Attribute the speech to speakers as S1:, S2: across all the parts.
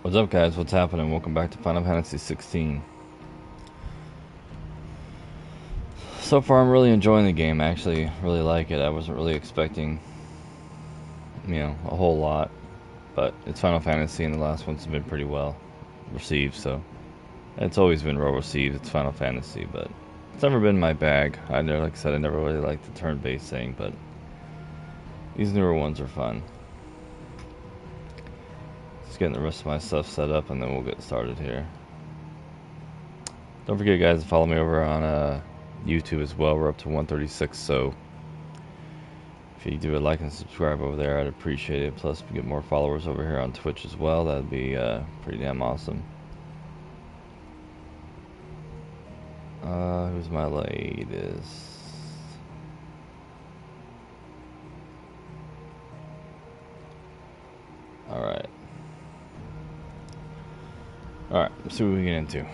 S1: What's up, guys? What's happening? Welcome back to Final Fantasy 16. So far, I'm really enjoying the game. I actually really like it. I wasn't really expecting, a whole lot, but it's Final Fantasy, and the last ones have been pretty well received. So it's always been well received. It's Final Fantasy, but it's never been my bag. Like I said, I never really liked the turn-based thing, but these newer ones are fun. Just getting the rest of my stuff set up, and then we'll get started here. Don't forget, guys, to follow me over on YouTube as well. We're up to 136, so if you do a like and subscribe over there, I'd appreciate it. Plus, if we get more followers over here on Twitch as well, that'd be pretty damn awesome. Who's my latest? Alright. Alright, let's see what we get into.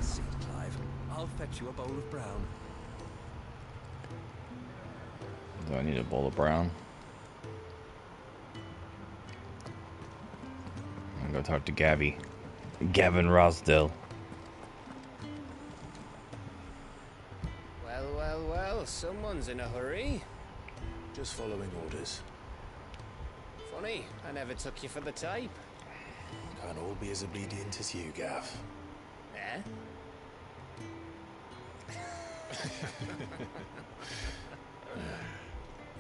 S2: Sit, Clive. I'll fetch you a bowl of brown.
S1: Do I need a bowl of brown? I'm gonna go talk to Gavin Rosdell.
S3: Well, someone's in a hurry.
S2: Just following orders.
S3: Funny, I never took you for the type.
S2: Can't all be as obedient as you, Gav.
S3: Eh?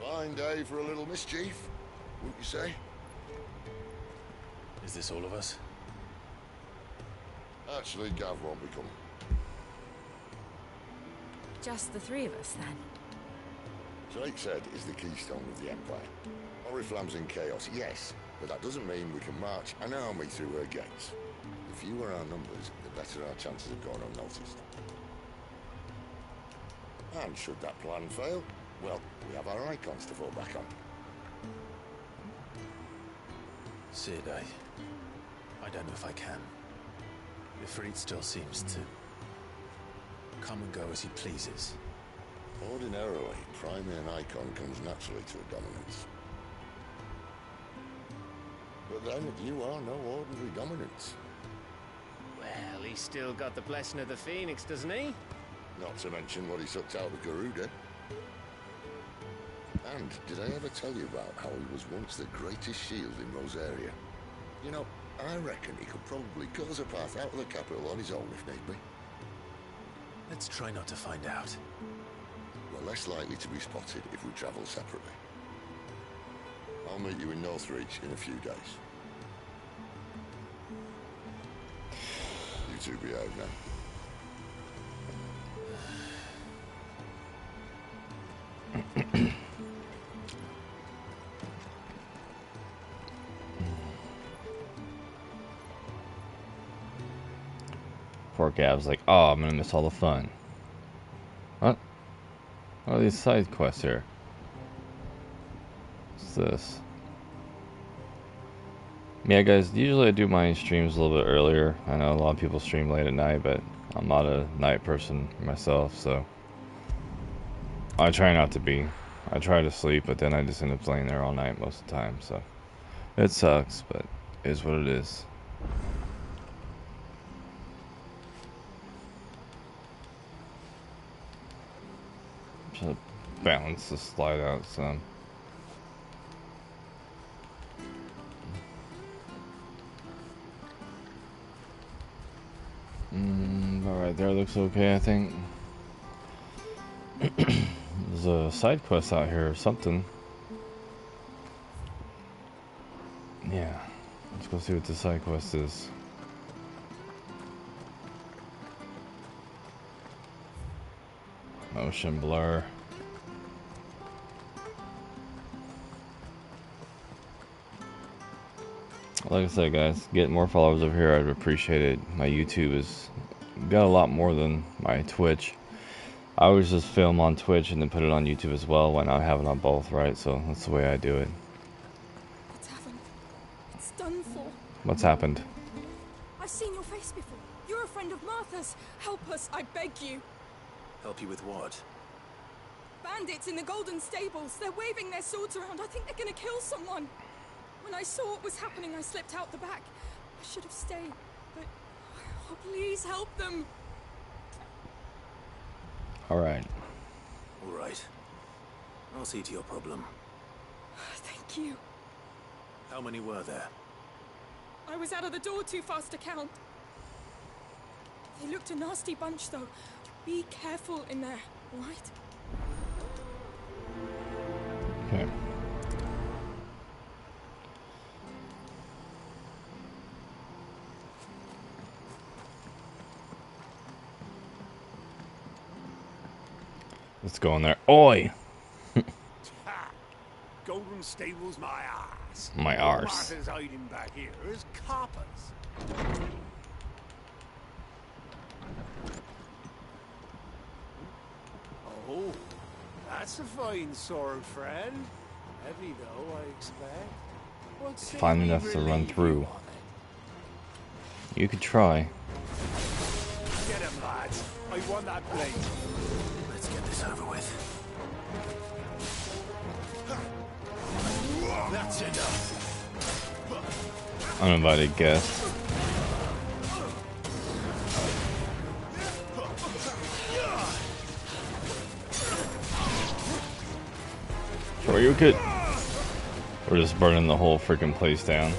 S4: Fine day for a little mischief, wouldn't you say?
S2: Is this all of us?
S4: Actually, Gav won't be coming.
S5: Just the three of us, then?
S4: Drake said is the keystone of the Empire. Oriflamme's in chaos, yes, but that doesn't mean we can march an army through her gates. The fewer our numbers, the better our chances of going unnoticed. And should that plan fail, well, we have our icons to fall back on.
S2: Sid, I don't know if I can. Ifrit still seems to come and go as he pleases.
S4: Ordinarily, priming an icon comes naturally to a dominance. But then, you are no ordinary dominance.
S3: Well, he's still got the blessing of the Phoenix, doesn't he?
S4: Not to mention what he sucked out of Garuda. And did I ever tell you about how he was once the greatest shield in Rosaria? You know, I reckon he could probably cut us a path out of the capital on his own if need be.
S2: Let's try not to find out.
S4: We're less likely to be spotted if we travel separately. I'll meet you in Northreach in a few days. You two behave now.
S1: Poor Gav's like, oh, I'm gonna miss all the fun. What? What are these side quests here? What's this? Yeah, guys, usually I do my streams a little bit earlier. I know a lot of people stream late at night, but I'm not a night person myself, so I try not to be. I try to sleep, but then I just end up laying there all night most of the time, so it sucks, but it is what it is. Trying to balance the slide out some. Alright, there looks okay, I think. There's a side quest out here or something. Yeah, let's go see what the side quest is. Motion blur. Like I said, guys, get more followers over here, I'd appreciate it. My YouTube has got a lot more than my Twitch. I always just film on Twitch and then put it on YouTube as well. Why not have it on both, right? So that's the way I do it.
S5: What's happened? It's done for.
S1: What's happened?
S5: I've seen your face before. You're a friend of Martha's. Help us, I beg you.
S2: Help you with what?
S5: Bandits in the Golden Stables. They're waving their swords around. I think they're gonna kill someone. When I saw what was happening, I slipped out the back. I should have stayed, but... Oh, please help them.
S1: Alright.
S2: All right. I'll see to your problem.
S5: Thank you.
S2: How many were there?
S5: I was out of the door too fast to count. They looked a nasty bunch, though. Be careful in there, all right?
S1: Okay. Let's go in there. Oi!
S6: Ha! Golden Stable's my arse.
S1: My
S6: All
S1: arse.
S6: Martha's hiding back here is coppers. Oh, that's a fine sword, friend. Heavy though, I expect. What say
S1: Fine
S6: we
S1: enough to run
S6: relieve
S1: through.
S6: you of it?
S1: You could try.
S6: Get him, lads. I want that blade.
S2: Let's get this over with. That's enough.
S1: Uninvited guest. Sure, you could. We're just burning the whole freaking place down.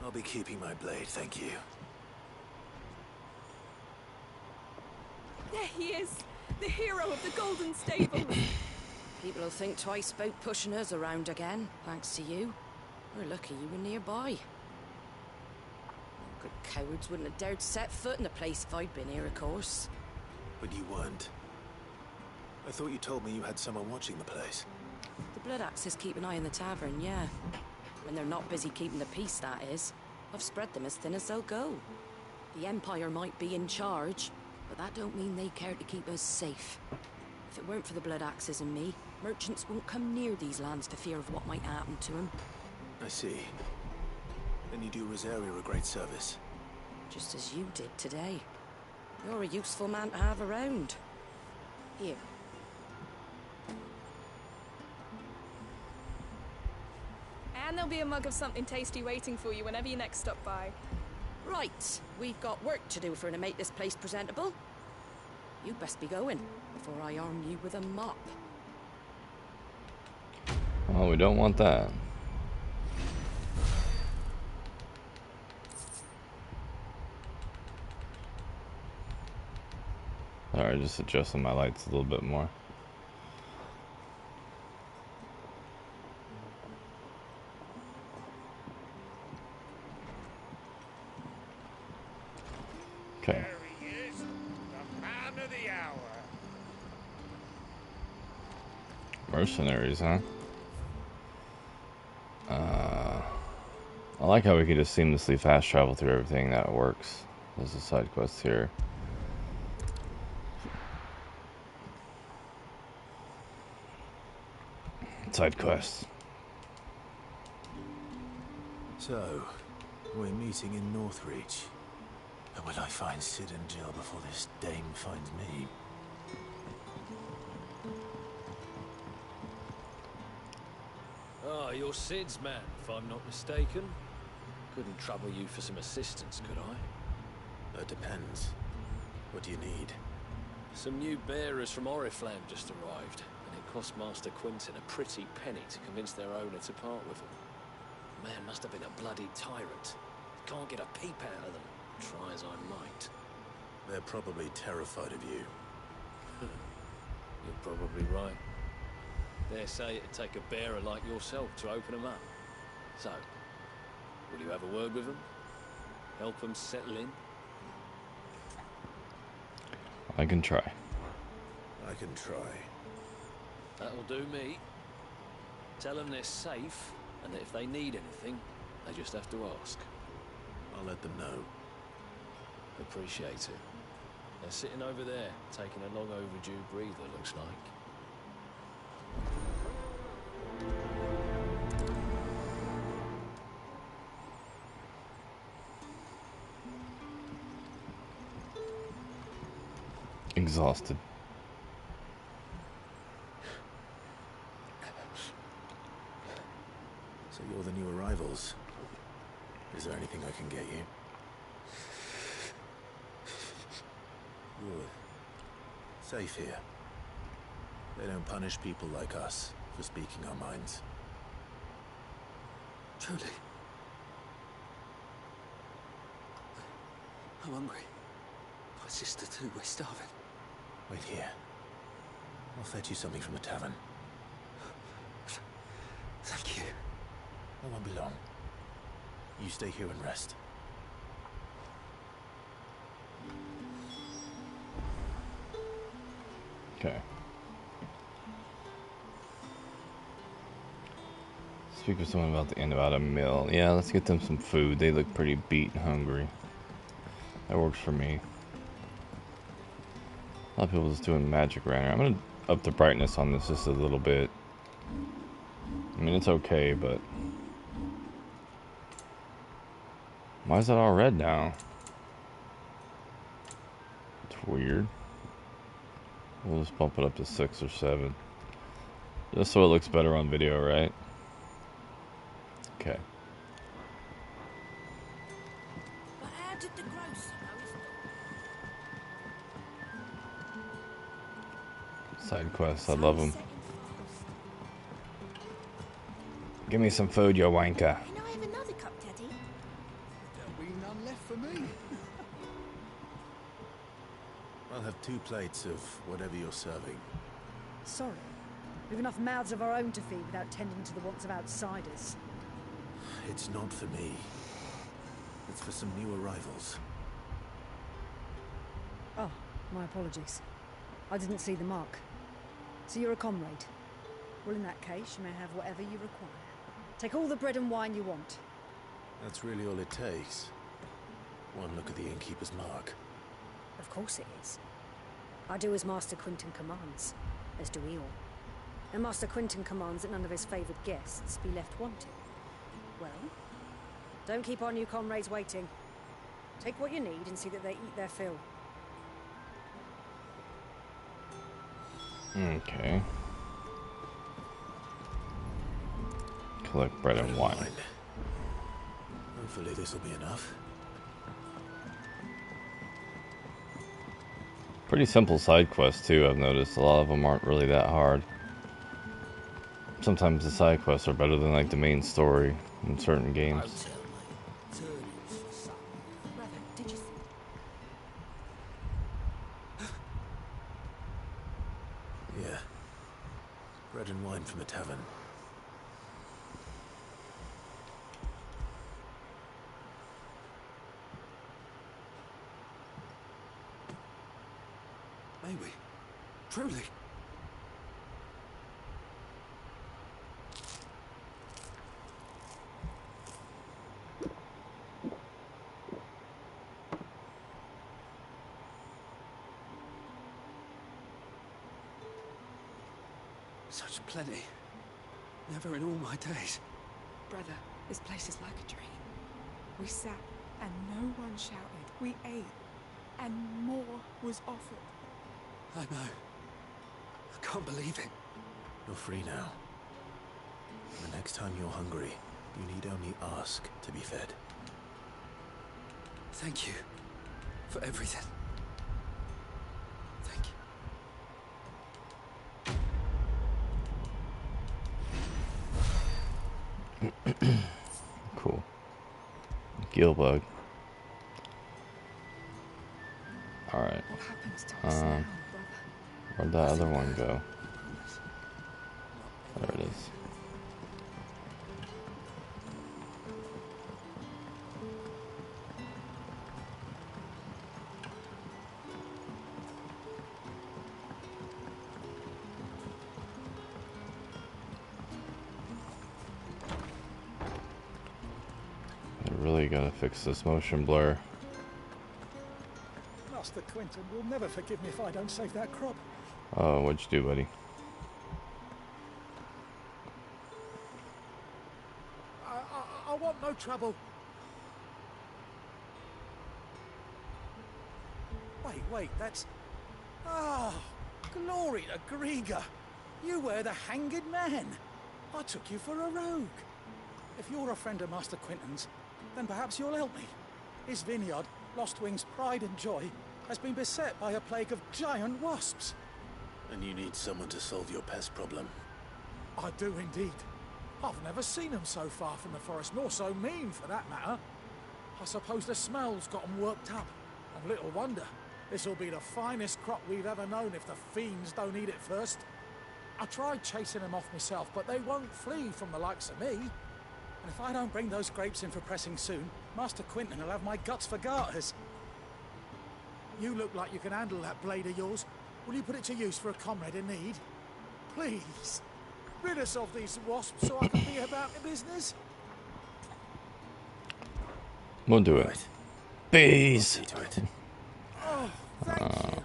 S2: I'll be keeping my blade, thank you.
S5: There he is, the hero of the Golden Stables.
S7: People will think twice about pushing us around again, thanks to you. We're lucky you were nearby. Good cowards wouldn't have dared set foot in the place if I'd been here, of course.
S2: But you weren't. I thought you told me you had someone watching the place.
S7: The Blood Axes keep an eye on the tavern, yeah. When they're not busy keeping the peace, that is. I've spread them as thin as they'll go. The Empire might be in charge, but that don't mean they care to keep us safe. If it weren't for the Blood Axes and me, merchants won't come near these lands for fear of what might happen to them.
S2: I see. Then you do Rosaria a great service.
S7: Just as you did today. You're a useful man to have around. Here.
S5: And there'll be a mug of something tasty waiting for you whenever you next stop by.
S7: Right, we've got work to do to make this place presentable. You best be going, before I arm you with a mop.
S1: Well, we don't want that. Alright, just adjusting my lights a little bit more. Okay.
S6: There he is, the man of the hour.
S1: Mercenaries, huh? I like how we can just seamlessly fast travel through everything. That works. There's a side quest here. Side quest.
S2: So, we're meeting in Northreach. And will I find Sid and Jill before this dame finds me?
S8: Ah, you're Sid's man, if I'm not mistaken. Couldn't trouble you for some assistance, could I?
S2: That depends. What do you need?
S8: Some new bearers from Oriflamme just arrived, and it cost Master Quinton a pretty penny to convince their owner to part with them. The man must have been a bloody tyrant. Can't get a peep out of them, try as I might.
S2: They're probably terrified of you.
S8: You're probably right. Dare say it'd take a bearer like yourself to open them up. So, will you have a word with them? Help them settle in?
S1: I can try.
S2: I can try.
S8: That'll do me. Tell them they're safe, and that if they need anything, they just have to ask.
S2: I'll let them know.
S8: Appreciate it. They're sitting over there, taking a long overdue breather, looks like.
S1: exhausted.
S2: So you're the new arrivals. Is there anything I can get you? Good. Safe here. They don't punish people like us for speaking our minds.
S6: Truly. I'm hungry. My sister too, we're starving.
S2: Wait here. I'll fetch you something from the tavern.
S6: Thank you.
S2: I won't be long. You stay here and rest.
S1: Okay. Speak with someone about the end about a meal. Yeah, let's get them some food. They look pretty beat and hungry. That works for me. A lot of people just doing magic around here. I'm gonna up the brightness on this just a little bit. I mean, it's okay, but why is that all red now? It's weird. We'll just bump it up to 6 or 7. Just so it looks better on video, right? Okay.
S7: But how did the grocer know his
S1: Side quests, I love them. Give me some food, you wanker.
S9: Can I have another cup, Teddy?
S6: There'll be none left for me.
S2: I'll have 2 plates of whatever you're serving.
S10: Sorry. We've enough mouths of our own to feed without tending to the wants of outsiders.
S2: It's not for me. It's for some new arrivals.
S10: Oh, my apologies. I didn't see the mark. So you're a comrade. Well, in that case, you may have whatever you require. Take all the bread and wine you want.
S2: That's really all it takes. One look at the innkeeper's mark.
S10: Of course it is. I do as Master Quinton commands, as do we all. And Master Quinton commands that none of his favoured guests be left wanting. Well, don't keep our new comrades waiting. Take what you need and see that they eat their fill.
S1: Okay. Collect bread and wine.
S2: Hopefully this will be enough.
S1: Pretty simple side quests too, I've noticed. A lot of them aren't really that hard. Sometimes the side quests are better than like the main story in certain games.
S5: Brother, did you
S2: Yeah. Bread and wine from the tavern.
S6: May we? Truly? Such plenty. Never in all my days.
S5: Brother, this place is like a dream. We sat and no one shouted. We ate and more was offered.
S6: I know. I can't believe it.
S2: You're free now. The next time you're hungry, you need only ask to be fed.
S6: Thank you for everything. Thank you.
S1: Cool. Gill bug. Alright.
S5: What happens to us now, brother?
S1: Where'd that other one go? There it is. I really gotta fix this motion blur.
S11: Master Quinton will never forgive me if I don't save that crop.
S1: Oh, what'd you do, buddy?
S11: I want no trouble. Wait, that's... Ah, glory to Grieger. You were the hanged man. I took you for a rogue. If you're a friend of Master Quentin's, then perhaps you'll help me. His vineyard, Lostwing's pride and joy, has been beset by a plague of giant wasps.
S2: And you need someone to solve your pest problem.
S11: I do indeed. I've never seen them so far from the forest, nor so mean for that matter. I suppose the smell's got them worked up. And little wonder. This'll be the finest crop we've ever known if the fiends don't eat it first. I tried chasing them off myself, but they won't flee from the likes of me. And if I don't bring those grapes in for pressing soon, Master Quentin will have my guts for garters. You look like you can handle that blade of yours. Will you put it to use for a comrade in need? Please. Rid us of these wasps so I can be about the business.
S1: We'll do it.
S2: Right.
S1: Bees.
S2: See to it.
S11: Oh, thank you.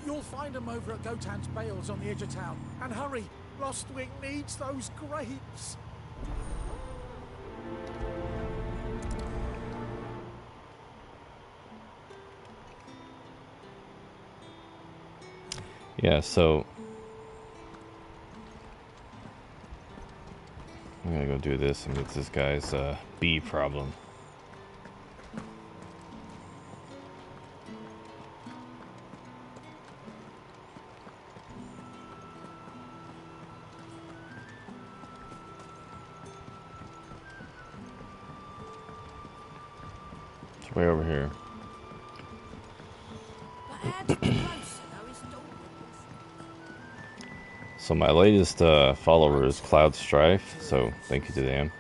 S11: You'll find them over at Gotan's Bales on the edge of town. And hurry, Lostwing needs those grapes.
S1: Yeah, so I'm gonna go do this and get this guy's bee problem. It's way over here. So my latest follower is Cloud Strife, so thank you to them.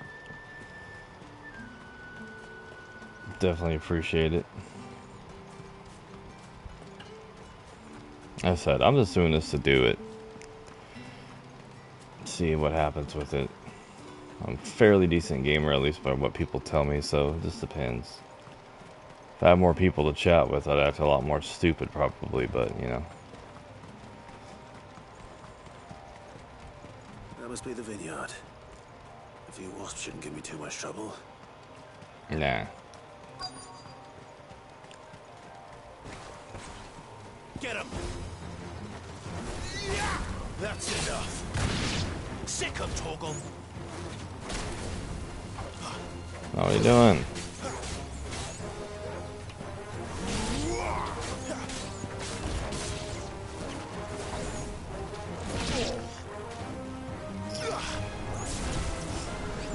S1: Definitely appreciate it. As I said, I'm just doing this to do it. See what happens with it. I'm a fairly decent gamer, at least by what people tell me, so it just depends. If I had more people to chat with, I'd act a lot more stupid probably, but you know.
S2: That must be the vineyard. A few wasps shouldn't give me too much trouble.
S1: Nah.
S2: Get him! Yeah! That's enough. Sick of Torgal.
S1: What are you doing?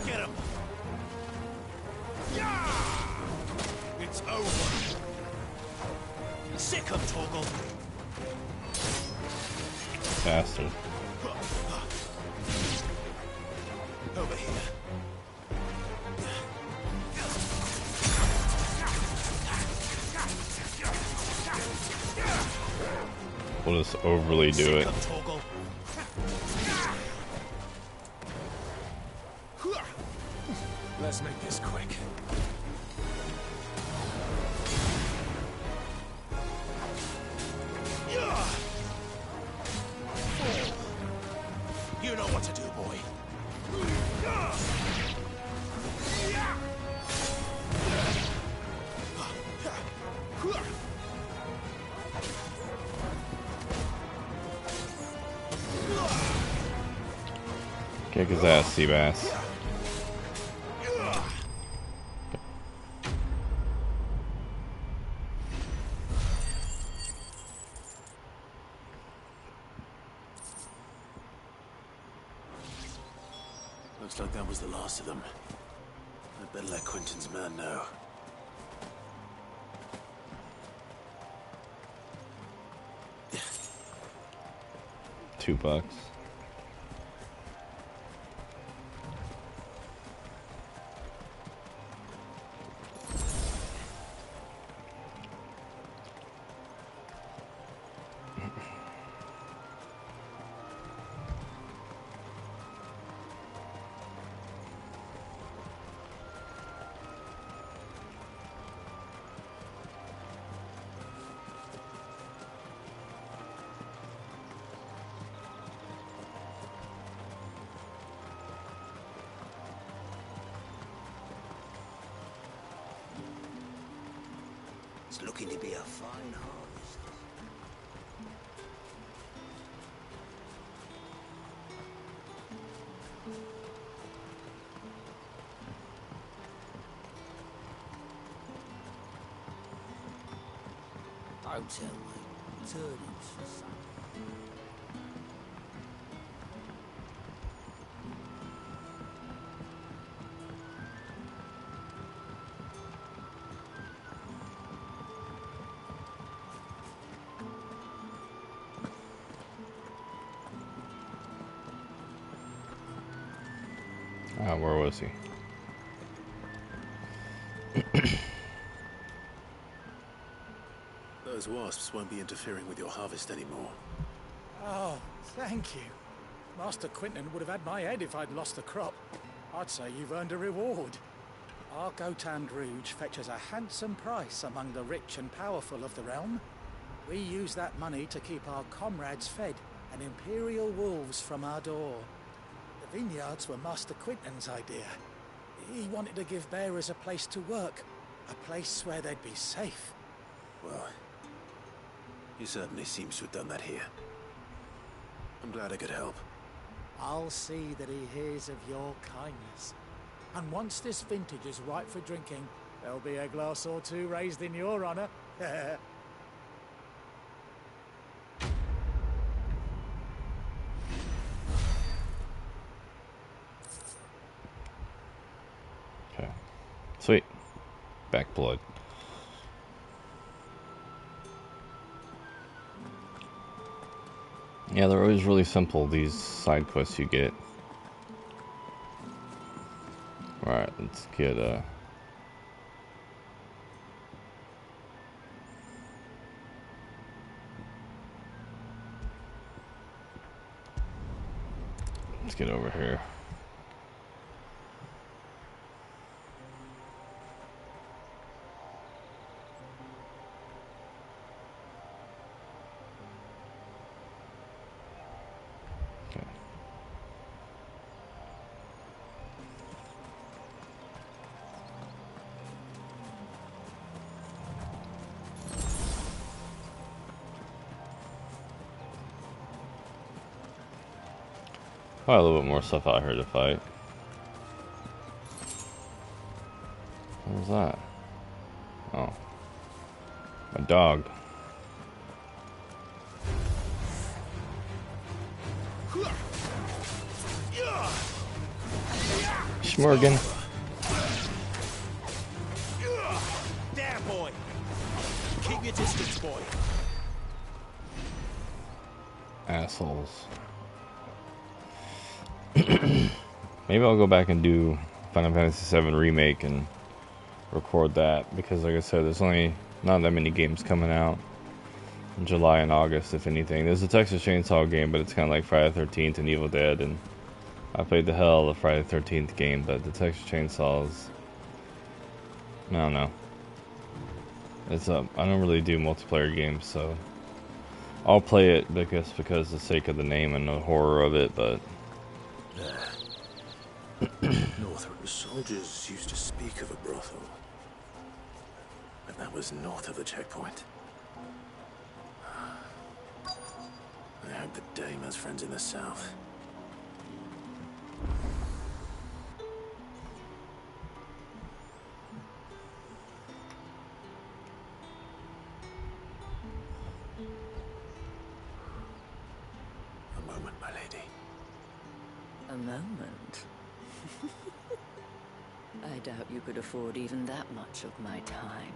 S2: Get him! It's over. Sick of Torgal.
S1: Bastard.
S2: Over here.
S1: We'll just overly do it.
S2: Let's make this quick. You know what to do, boy.
S1: Kick his ass, Seabass.
S2: Looks like that was the last of them. I'd better let Quentin's man know.
S1: $2.
S2: It's looking to be a fine harvest.
S11: tell, mate. Turnings for some.
S1: Where was he?
S2: Those wasps won't be interfering with your harvest anymore.
S11: Oh, thank you. Master Quinton would have had my head if I'd lost the crop. I'd say you've earned a reward. Our Gotan Rouge fetches a handsome price among the rich and powerful of the realm. We use that money to keep our comrades fed and imperial wolves from our door. The vineyards were Master Quinton's idea. He wanted to give bearers a place to work, a place where they'd be safe.
S2: Well, he certainly seems to have done that here. I'm glad I could help.
S11: I'll see that he hears of your kindness. And once this vintage is ripe for drinking, there'll be a glass or two raised in your honor.
S1: Okay. Sweet. Back blood. Yeah, they're always really simple, these side quests you get. Alright, let's get let's get over here. Okay. Probably a little bit more stuff out here to fight. What was that? Oh. My dog. Schmorgan.
S6: There, boy. Keep your distance, boy.
S1: Assholes. Maybe I'll go back and do Final Fantasy VII Remake and record that, because like I said, there's only not that many games coming out in July and August, if anything. There's a Texas Chainsaw game, but it's kind of like Friday the 13th and Evil Dead, and I played the hell of the Friday the 13th game, but the Texas Chainsaw is... I don't know. It's I don't really do multiplayer games, so I'll play it because of the sake of the name and the horror of it, but...
S2: Northrend soldiers used to speak of a brothel. But that was north of the checkpoint. I hope the dame has friends in the south. A moment, my lady.
S7: A moment? I doubt you could afford even that much of my time.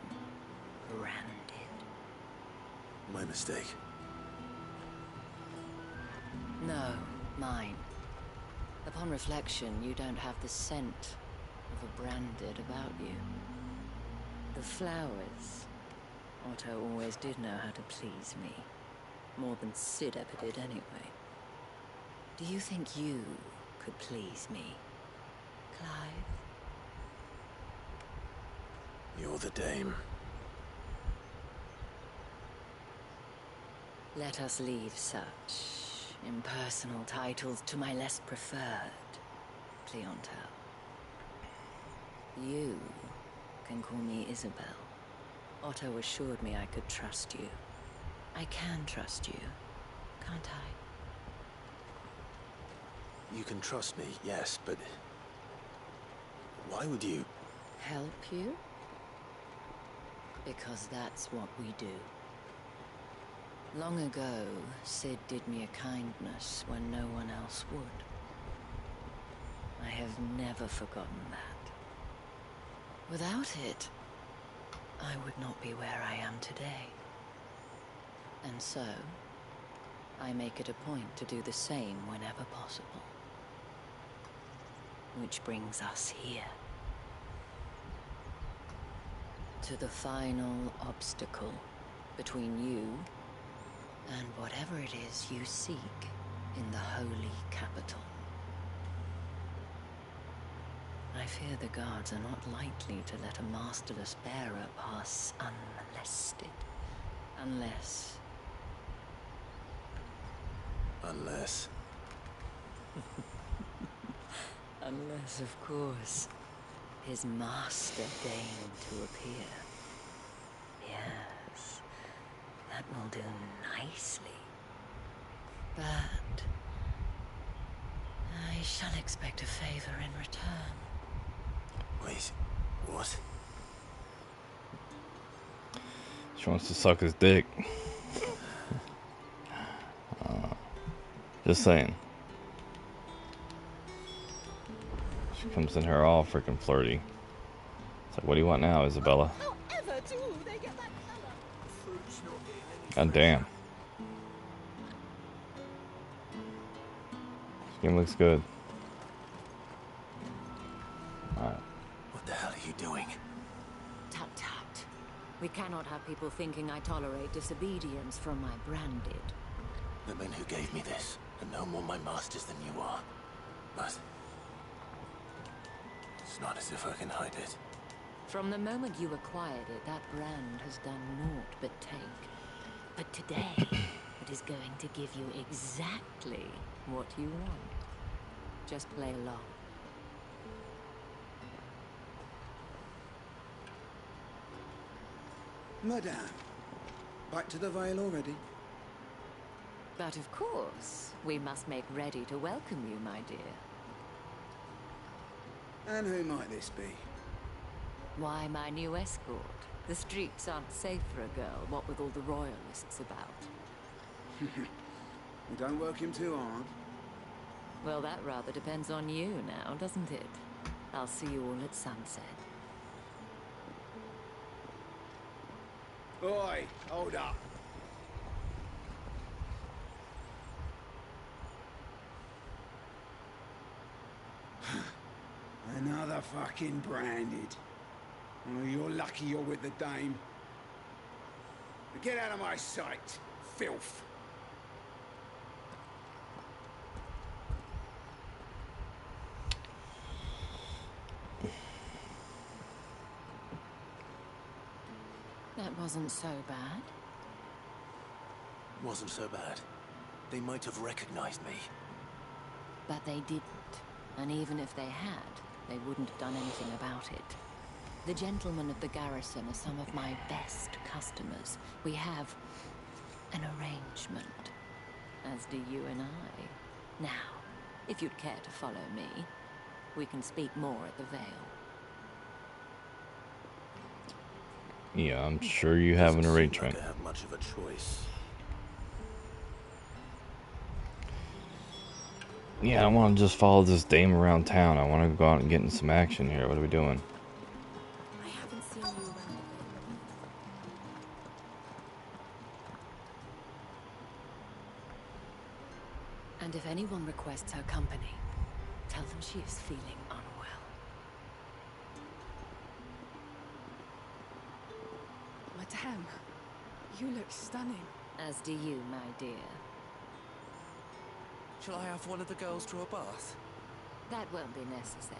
S7: Branded.
S2: My mistake.
S7: No, mine. Upon reflection, you don't have the scent of a branded about you. The flowers. Otto always did know how to please me. More than Sid ever did anyway. Do you think you could please me, Clive?
S2: You're the dame.
S7: Let us leave such impersonal titles to my less preferred clientele. You can call me Isabel. Otto assured me I could trust you. I can trust you, can't I?
S2: You can trust me, yes, but... why would you...
S7: Help you? Because that's what we do. Long ago, Sid did me a kindness when no one else would. I have never forgotten that. Without it, I would not be where I am today. And so, I make it a point to do the same whenever possible. Which brings us here. To the final obstacle between you and whatever it is you seek in the holy capital. I fear the guards are not likely to let a masterless bearer pass unmolested. Unless...
S2: Unless...
S7: Unless, of course, his master deigned to appear. Yes, that will do nicely. But... I shall expect a favor in return.
S2: Wait, what?
S1: She wants to suck his dick. Just saying. She comes in here all freaking flirty. It's like, what do you want now, Isabella?
S5: However do they get that color?
S1: God damn. This game looks good. Alright.
S2: What the hell are you doing?
S7: Tut tut. We cannot have people thinking I tolerate disobedience from my branded.
S2: The men who gave me this are no more my masters than you are. But... it's not as if I can hide it.
S7: From the moment you acquired it, that brand has done naught but take. But today, it is going to give you exactly what you want. Just play along.
S12: Madame, back to the Vale already?
S7: But of course, we must make ready to welcome you, my dear.
S12: And who might this be?
S7: Why, my new escort. The streets aren't safe for a girl, what with all the royalists about.
S12: We don't work him too hard.
S7: Well, that rather depends on you now, doesn't it? I'll see you all at sunset.
S12: Oi, hold up. Another fucking branded. Oh, you're lucky you're with the dame. Now get out of my sight, filth.
S7: That wasn't so bad.
S2: Wasn't so bad. They might have recognized me.
S7: But they didn't. And even if they had, they wouldn't have done anything about it. The gentlemen of the garrison are some of my best customers. We have an arrangement, as do you and I. Now, if you'd care to follow me, we can speak more at the Vale.
S1: Yeah, I'm sure you have an arrangement.
S2: Doesn't seem like I have much of a choice.
S1: Yeah, I don't want to just follow this dame around town. I want to go out and get in some action here. What are we doing?
S5: I haven't seen you around.
S7: And if anyone requests her company, tell them she is feeling unwell.
S5: Madame, you look stunning.
S7: As do you, my dear.
S13: Shall I have one of the girls draw a bath?
S7: That won't be necessary.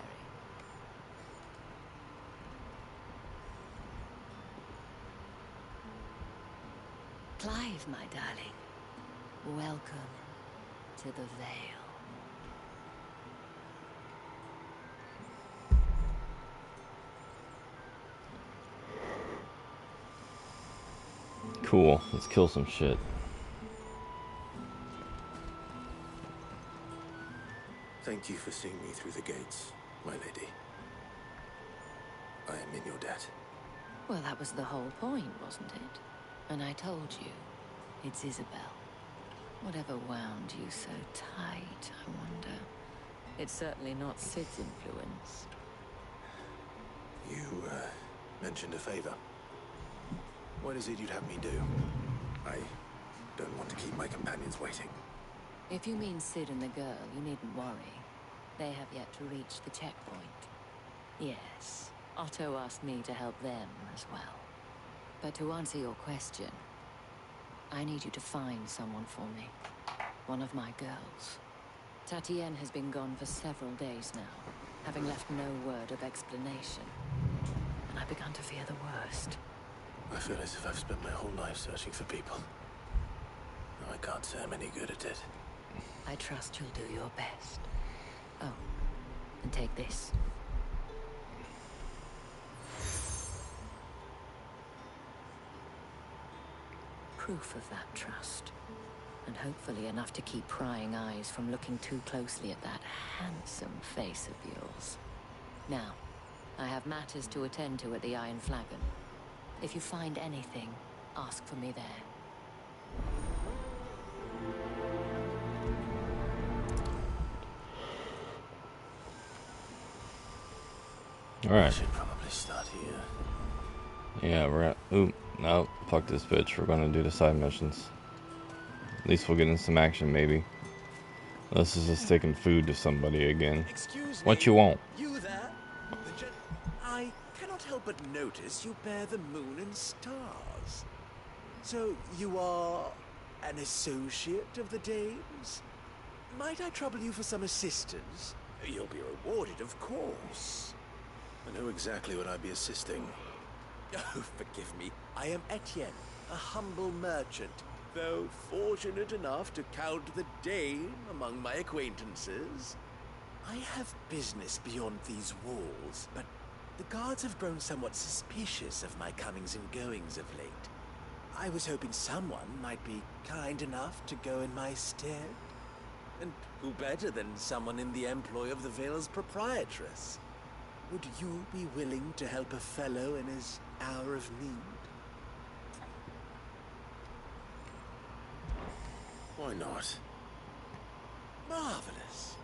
S7: Clive, my darling. Welcome to the Vale.
S1: Cool. Let's kill some shit.
S2: Thank you for seeing me through the gates, my lady. I am in your debt.
S7: Well, that was the whole point, wasn't it? And I told you,
S14: It's Isabel. Whatever wound you so tight, I wonder. It's certainly not Sid's influence.
S2: You, mentioned a favor. What is it you'd have me do? I don't want to keep my companions waiting.
S14: If you mean Sid and the girl, you needn't worry. They have yet to reach the checkpoint. Yes, Otto asked me to help them as well. But to answer your question, I need you to find someone for me. One of my girls. Tatienne has been gone for several days now, having left no word of explanation. And I've begun to fear the worst.
S2: I feel as if I've spent my whole life searching for people. I can't say I'm any good at it.
S14: I trust you'll do your best. Oh, and take this. Proof of that trust. And hopefully enough to keep prying eyes from looking too closely at that handsome face of yours. Now, I have matters to attend to at the Iron Flagon. If you find anything, ask for me there.
S1: Alright.
S2: I should probably start here.
S1: Yeah, we're at... Ooh, no, fuck this bitch. We're gonna do the side missions. At least we'll get in some action, maybe. This is just taking food to somebody again.
S15: Excuse me,
S1: what you want?
S15: You there? I cannot help but notice you bear the moon and stars. So you are an associate of the dames? Might I trouble you for some assistance? You'll be rewarded, of course.
S2: And who exactly would I be assisting?
S15: Oh, forgive me. I am Etienne, a humble merchant, though fortunate enough to count the dame among my acquaintances. I have business beyond these walls, but the guards have grown somewhat suspicious of my comings and goings of late. I was hoping someone might be kind enough to go in my stead. And who better than someone in the employ of the Vale's proprietress? Would you be willing to help a fellow in his hour of need?
S2: Why not?
S15: Marvelous.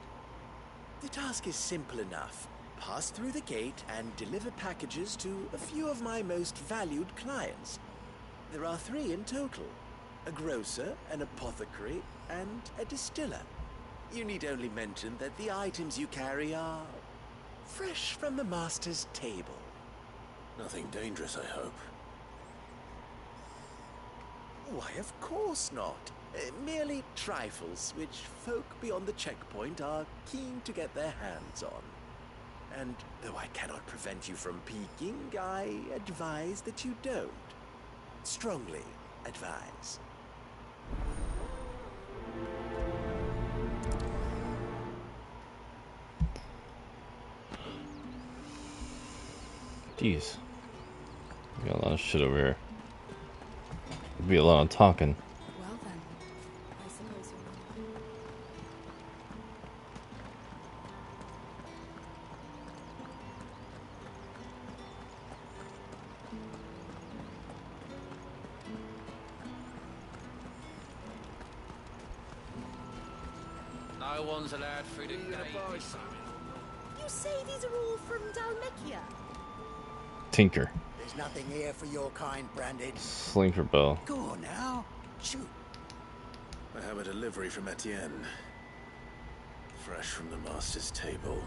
S15: The task is simple enough. Pass through the gate and deliver packages to a few of my most valued clients. There are 3 in total. A grocer, an apothecary, and a distiller. You need only mention that the items you carry are fresh from the master's table.
S2: Nothing dangerous, I hope.
S15: Why, of course not. Merely trifles, which folk beyond the checkpoint are keen to get their hands on. And though I cannot prevent you from peeking, I advise that you don't. Strongly advise.
S1: Jeez. We got a lot of shit over here. There'll be a lot of talking.
S10: Well then, I suppose you're not.
S8: No one's allowed through the gate.
S9: You say these are all from Dalmekia?
S1: Tinker.
S16: There's nothing here for your kind, Branded.
S1: Slinker Bell.
S16: Go on now. Shoot.
S2: I have a delivery from Etienne. Fresh from the master's table.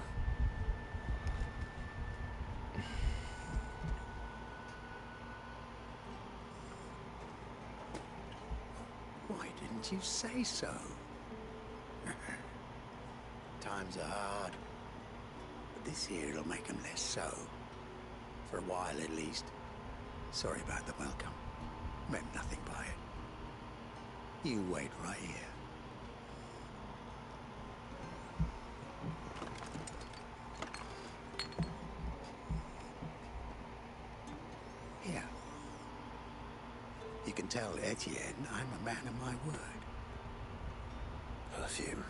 S16: Why didn't you say so? Times are hard. But this here'll make them less so. For a while, at least. Sorry about the welcome. Meant nothing by it. You wait right here. Here. You can tell Etienne I'm a man of my word.
S2: Perfume.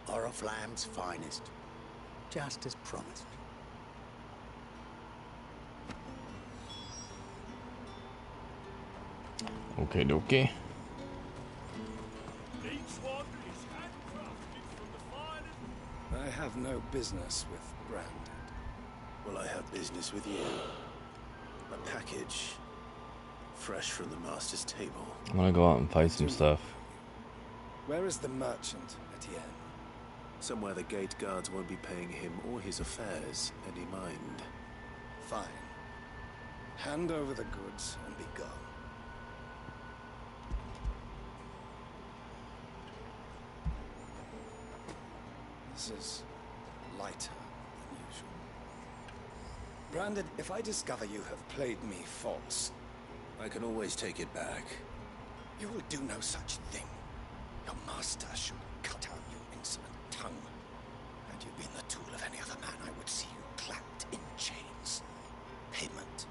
S16: Oriflamme's finest. Just as promised.
S1: Okay, dokie.
S17: I have no business with Branded.
S2: Well, I have business with you. A package. Fresh from the master's table.
S1: I'm gonna go out and fight some stuff.
S17: Where is the merchant, Etienne?
S2: Somewhere the gate guards won't be paying him or his affairs any mind.
S17: Fine. Hand over the goods and be gone. This is lighter than usual. Branded, if I discover you have played me false...
S2: I can always take it back.
S17: You will do no such thing. Your master should cut out your insolent tongue. Had you been the tool of any other man, I would see you clapped in chains. Payment.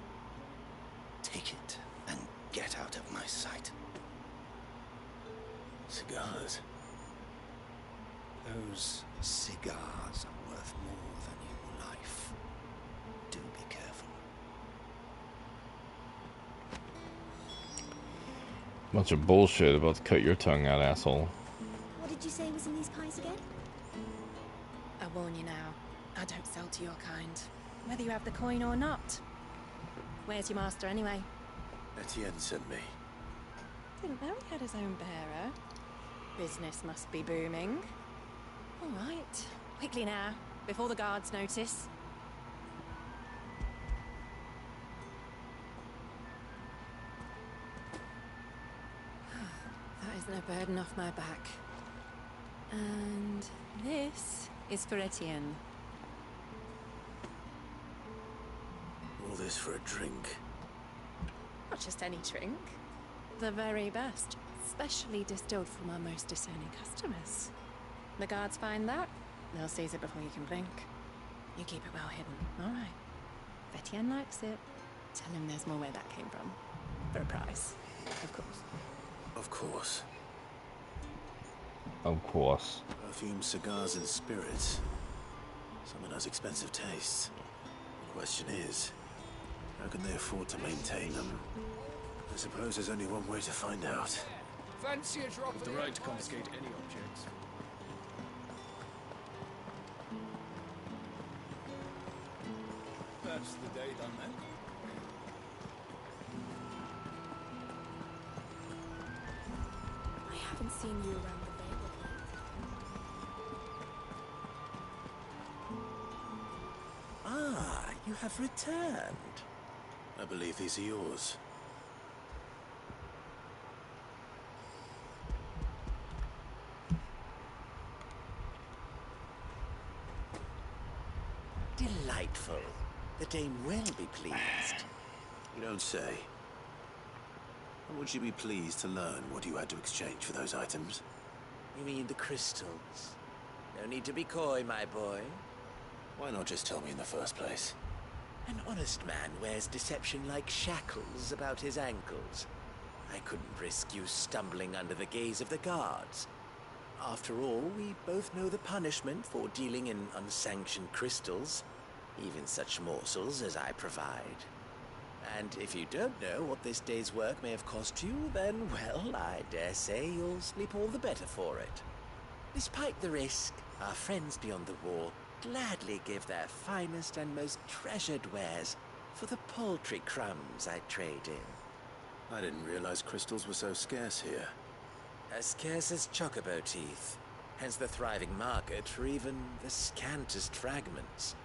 S17: Take it and get out of my sight.
S2: Cigars.
S17: Those cigars are worth more than your life. Do be careful.
S1: Bunch of bullshit about to cut your tongue out, asshole.
S9: What did you say was in these pies again?
S5: I warn you now, I don't sell to your kind, whether you have the coin or not. Where's your master anyway?
S2: Etienne sent me.
S5: Didn't know he had his own bearer. Business must be booming. All right, quickly now, before the guards notice. That is no burden off my back. And this is for Etienne.
S2: All this for a drink.
S5: Not just any drink. The very best, specially distilled from our most discerning customers. The guards find that, they'll seize it before you can blink. You keep it well hidden, all right. If Etienne likes it, tell him there's more where that came from. For a price, of course.
S2: Of course.
S1: Of course.
S2: Perfume, cigars, and spirits. Someone has expensive tastes. The question is, how can they afford to maintain them? I suppose there's only one way to find out.
S6: Fancy a drop
S8: With the right to confiscate any objects.
S11: That's the day done then.
S5: I haven't seen you around the bay lately.
S2: Ah, you have returned. I believe these are yours.
S15: Delightful. The dame will be pleased.
S2: You don't say. And would you be pleased to learn what you had to exchange for those items?
S15: You mean the crystals? No need to be coy, my boy.
S2: Why not just tell me in the first place?
S15: An honest man wears deception like shackles about his ankles. I couldn't risk you stumbling under the gaze of the guards. After all, we both know the punishment for dealing in unsanctioned crystals, even such morsels as I provide. And if you don't know what this day's work may have cost you, then, well, I dare say you'll sleep all the better for it. Despite the risk, our friends beyond the wall gladly give their finest and most treasured wares for the paltry crumbs I trade in.
S2: I didn't realize crystals were so scarce here.
S15: As scarce as chocobo teeth, hence the thriving market for even the scantest fragments.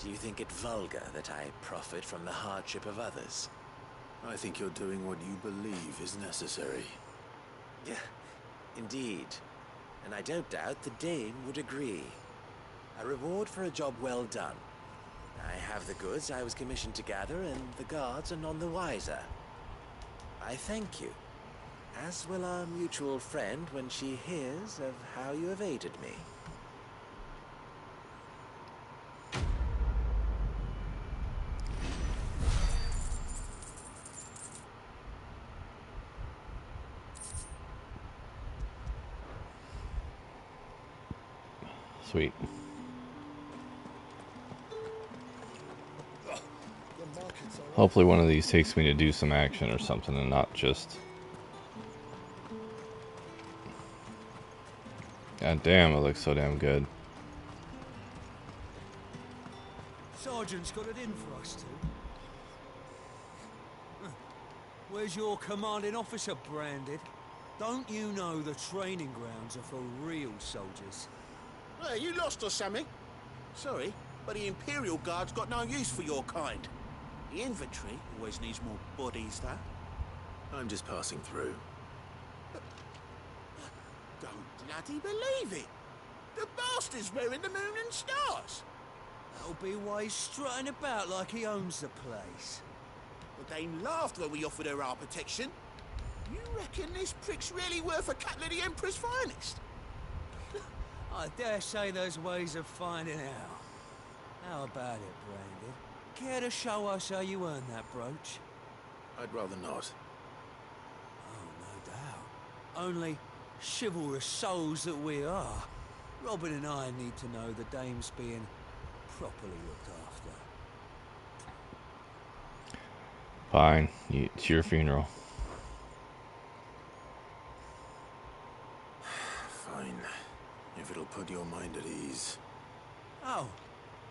S15: Do you think it vulgar that I profit from the hardship of others?
S2: I think you're doing what you believe is necessary.
S15: Yeah, indeed. And I don't doubt the dame would agree. A reward for a job well done. I have the goods I was commissioned to gather, and the guards are none the wiser. I thank you, as will our mutual friend when she hears of how you have aided me.
S1: Sweet.
S4: The market
S1: Hopefully one of these takes me to do some action or something and not just... God damn, it looks so damn good.
S6: Sergeant's got it in for us two. Where's your commanding officer, Branded? Don't you know the training grounds are for real soldiers?
S15: Well, you lost or something? Sorry, but the Imperial Guard's got no use for your kind. The infantry always needs more bodies, though.
S2: I'm just passing through.
S15: Don't bloody believe it! The bastard's wearing the moon and stars!
S6: That'll be why he's strutting about like he owns the place.
S15: The dame laughed when we offered her our protection. You reckon this prick's really worth a couple of the Emperor's finest?
S6: I dare say there's ways of finding out. How about it, Branded? Care to show us how you earned that brooch?
S2: I'd rather not.
S6: Oh, no doubt. Only chivalrous souls that we are, Robin and I need to know the dame's being properly looked after.
S1: Fine, it's your funeral.
S2: Fine. If it'll put your mind at ease.
S6: Oh,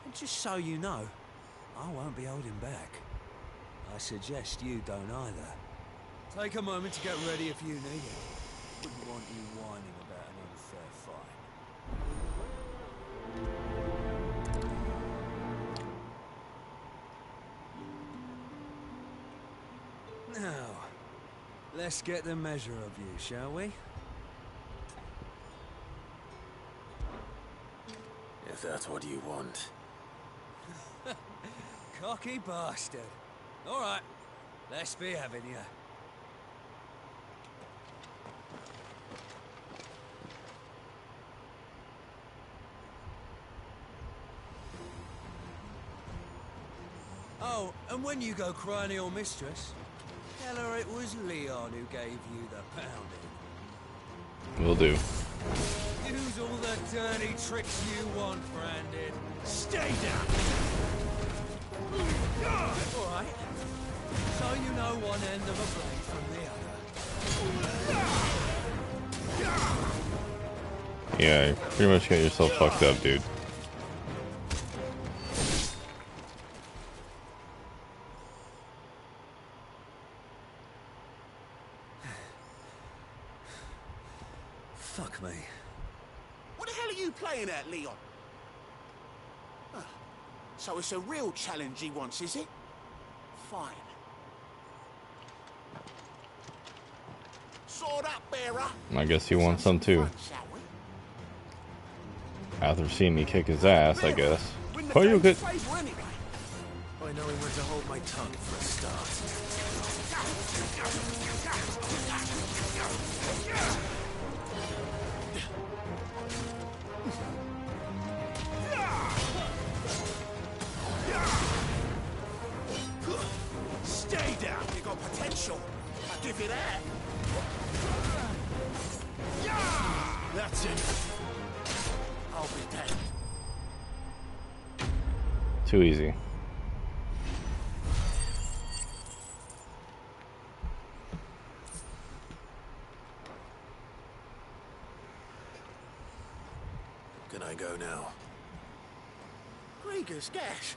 S6: and just so you know, I won't be holding back. I suggest you don't either. Take a moment to get ready if you need it. Wouldn't want you whining about an unfair fight. Now, let's get the measure of you, shall we?
S2: If that's what you want.
S6: Cocky bastard. All right, let's be having you. Oh, and when you go crying to your mistress, tell her it was Leon who gave you the pounding.
S1: Will do.
S6: Use all the dirty tricks you want, Branded. Stay down! All right. So you know one end of a blade from the other.
S1: Yeah, you pretty much got yourself fucked up, dude.
S6: Fuck me.
S15: What the hell are you playing at, Leon? Ah, so it's a real challenge he wants, is it? Fine. Sword up, bearer.
S1: I guess he wants some too. After seeing me kick his ass, I guess. Oh, you good?
S2: I know when to hold my tongue for a start.
S15: Stay down. You got potential. I'll give you that.
S2: That's it.
S15: I'll be dead.
S1: Too easy.
S2: Can I go now?
S15: Grieger's gash.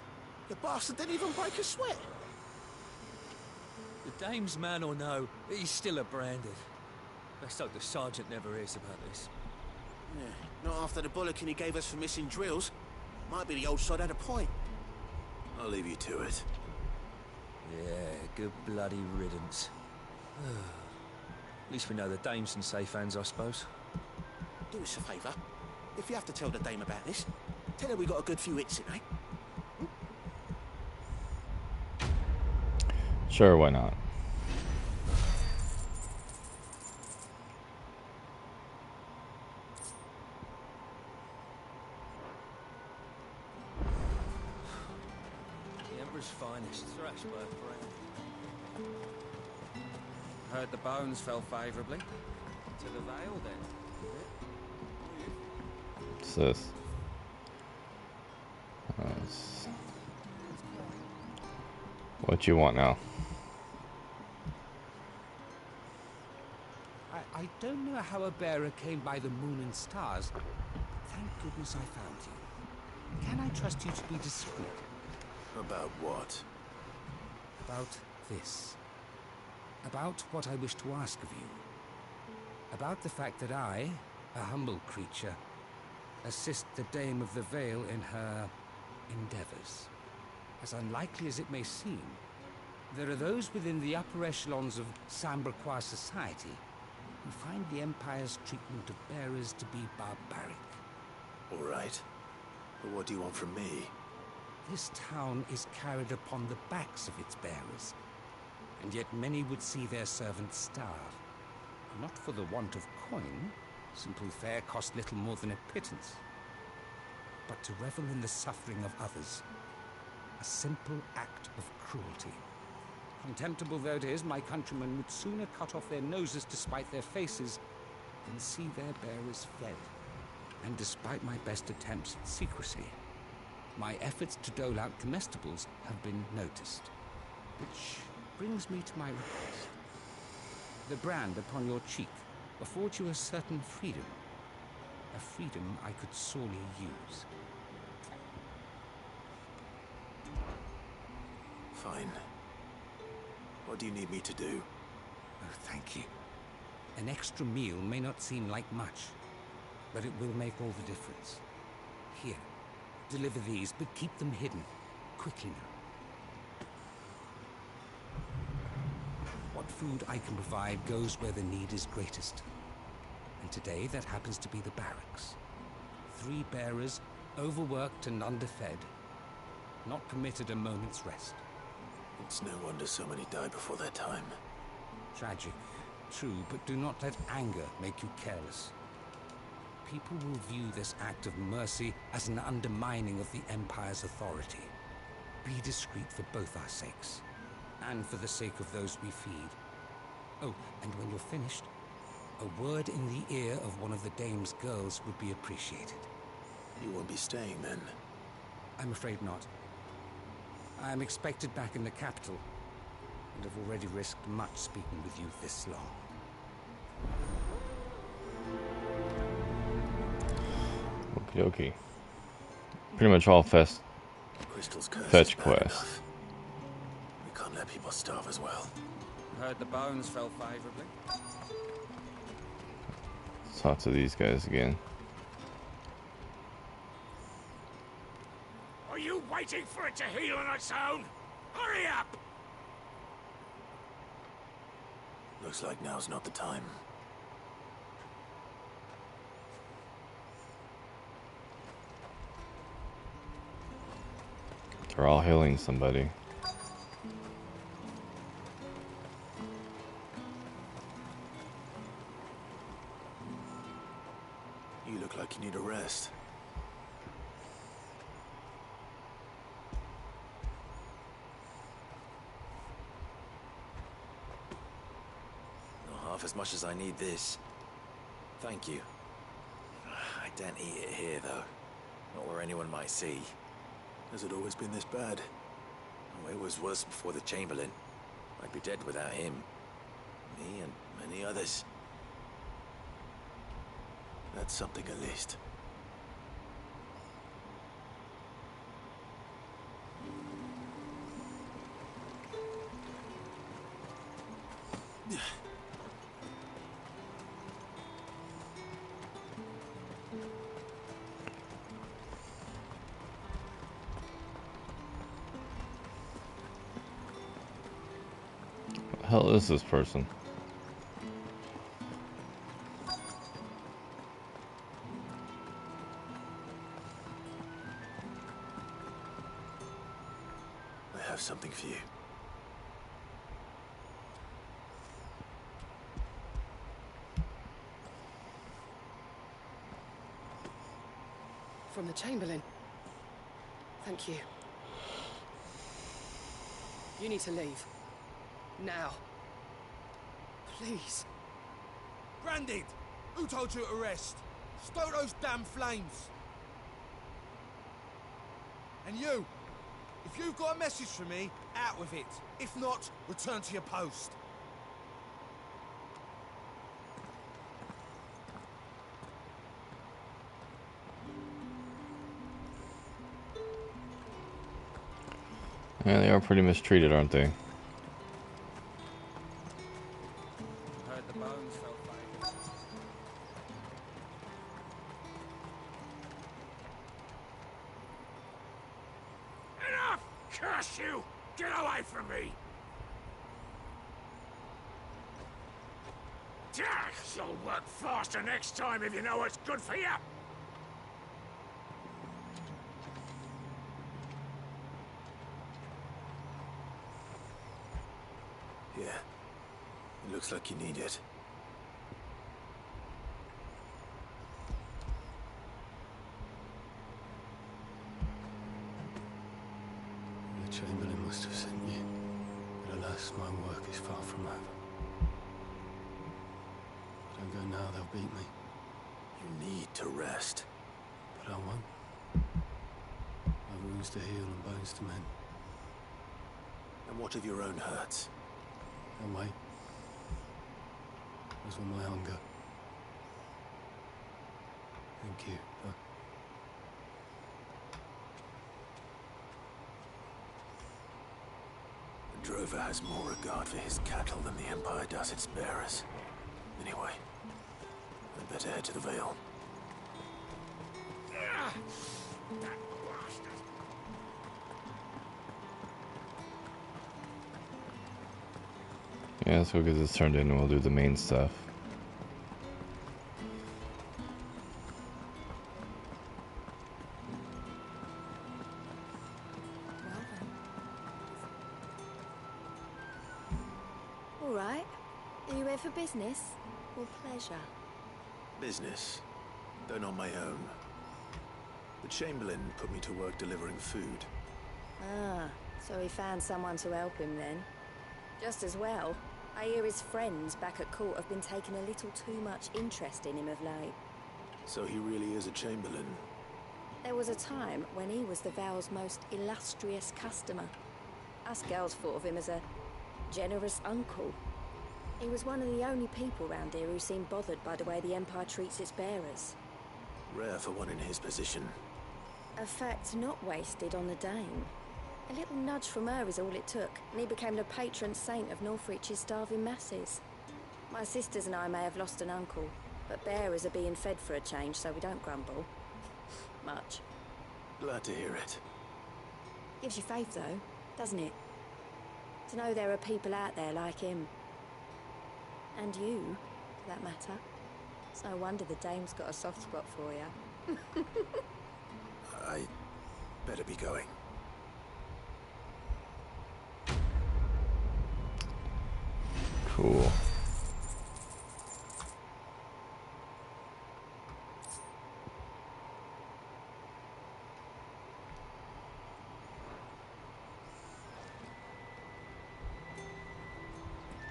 S15: The bastard didn't even break a sweat.
S6: The dame's man or no, he's still a Branded. Best hope the sergeant never hears about this.
S15: Yeah, not after the bullocking he gave us for missing drills. Might be the old sod had a point.
S2: I'll leave you to it.
S6: Yeah, good bloody riddance. At least we know the dame's in safe hands, I suppose.
S15: Do us a favour. If you have to tell the dame about this, tell her we got a good few hits in, eh?
S1: Sure, why not?
S6: The Emperor's finest, thrashed by a friend.
S13: Heard the bones fell favourably. To the Vale, then.
S1: What's this? What you want now?
S13: I don't know how a bearer came by the moon and stars, but thank goodness I found you. Can I trust you to be discreet?
S2: About what?
S13: About this. About what I wish to ask of you. About the fact that I, a humble creature, assist the Dame of the Vale in her endeavors. As unlikely as it may seem, there are those within the upper echelons of Samberquois society who find the Empire's treatment of bearers to be barbaric.
S2: All right. But what do you want from me?
S13: This town is carried upon the backs of its bearers, and yet many would see their servants starve. Not for the want of coin, simple fare cost little more than a pittance, but to revel in the suffering of others, a simple act of cruelty. Contemptible though it is, my countrymen would sooner cut off their noses to spite their faces than see their bearers fed. And despite my best attempts at secrecy, my efforts to dole out comestibles have been noticed. Which brings me to my request. The brand upon your cheek affords you a certain freedom. A freedom I could sorely use.
S2: Fine. What do you need me to do?
S13: Oh, thank you. An extra meal may not seem like much, but it will make all the difference. Here, deliver these, but keep them hidden. Quickly now. What food I can provide goes where the need is greatest. And today that happens to be the barracks. 3 bearers, overworked and underfed, not permitted a moment's rest.
S2: It's no wonder so many die before their time.
S13: Tragic, true, but do not let anger make you careless. People will view this act of mercy as an undermining of the Empire's authority. Be discreet for both our sakes, and for the sake of those we feed. Oh, and when you're finished, a word in the ear of one of the Dame's girls would be appreciated.
S2: You won't be staying then?
S13: I'm afraid not. I am expected back in the capital, and have already risked much speaking with you this long.
S1: Okie dokie. Pretty much all
S2: Crystal's curse
S1: fetch
S2: is bad
S1: quests.
S2: enough. We can't let people starve as well.
S13: Heard the bones fell favorably.
S1: Let's talk to these guys again.
S12: Are you waiting for it to heal on its own? Hurry up!
S2: Looks like now's not the time.
S1: They're all healing somebody.
S2: You look like you need a rest.
S18: Not half as much as I need this. Thank you. I don't eat it here, though. Not where anyone might see.
S2: Has it always been this bad?
S18: Oh, it was worse before the Chamberlain. I'd be dead without him. Me and many others.
S2: That's something at least.
S1: What the hell is this person?
S2: I have something for you.
S19: From the Chamberlain. Thank you. You need to leave. Now. Please.
S20: Branded! Who told you to rest? Stow those damn flames! And you! If you've got a message for me, out with it. If not, return to your post.
S1: Yeah, they are pretty mistreated, aren't they?
S13: Heard the bones fell fake.
S12: Enough! Curse you! Get away from me! You'll work faster next time if you know what's good for you!
S2: Yeah. It looks like you need it.
S21: The Chamberlain must have sent you. But alas, my work is far from over. If I don't go now, they'll beat me.
S2: You need to rest.
S21: But I won't. I've wounds to heal and bones to mend.
S2: And what of your own hurts?
S21: They'll wait. As will my hunger. Thank you, but...
S2: The drover has more regard for his cattle than the Empire does its bearers. Anyway, I'd better head to the Vale.
S1: Yeah, let's go get this turned in and we'll do the main stuff.
S9: All right. Are you here for business or pleasure?
S2: Business, though not my own. The Chamberlain put me to work delivering food.
S10: Ah, so he found someone to help him then. Just as well. I hear his friends back at court have been taking a little too much interest in him of late.
S2: So he really is a Chamberlain.
S10: There was a time when he was the Vale's most illustrious customer. Us girls thought of him as a generous uncle. He was one of the only people round here who seemed bothered by the way the Empire treats its bearers.
S2: Rare for one in his position.
S10: A fact not wasted on the Dame. A little nudge from her is all it took, and he became the patron saint of Northreach's starving masses. My sisters and I may have lost an uncle, but bearers are being fed for a change, so we don't grumble. Much.
S2: Glad to hear it.
S10: Gives you faith, though, doesn't it? To know there are people out there like him. And you, for that matter. It's no wonder the Dame's got a soft spot for you.
S2: I better be going.
S1: Cool.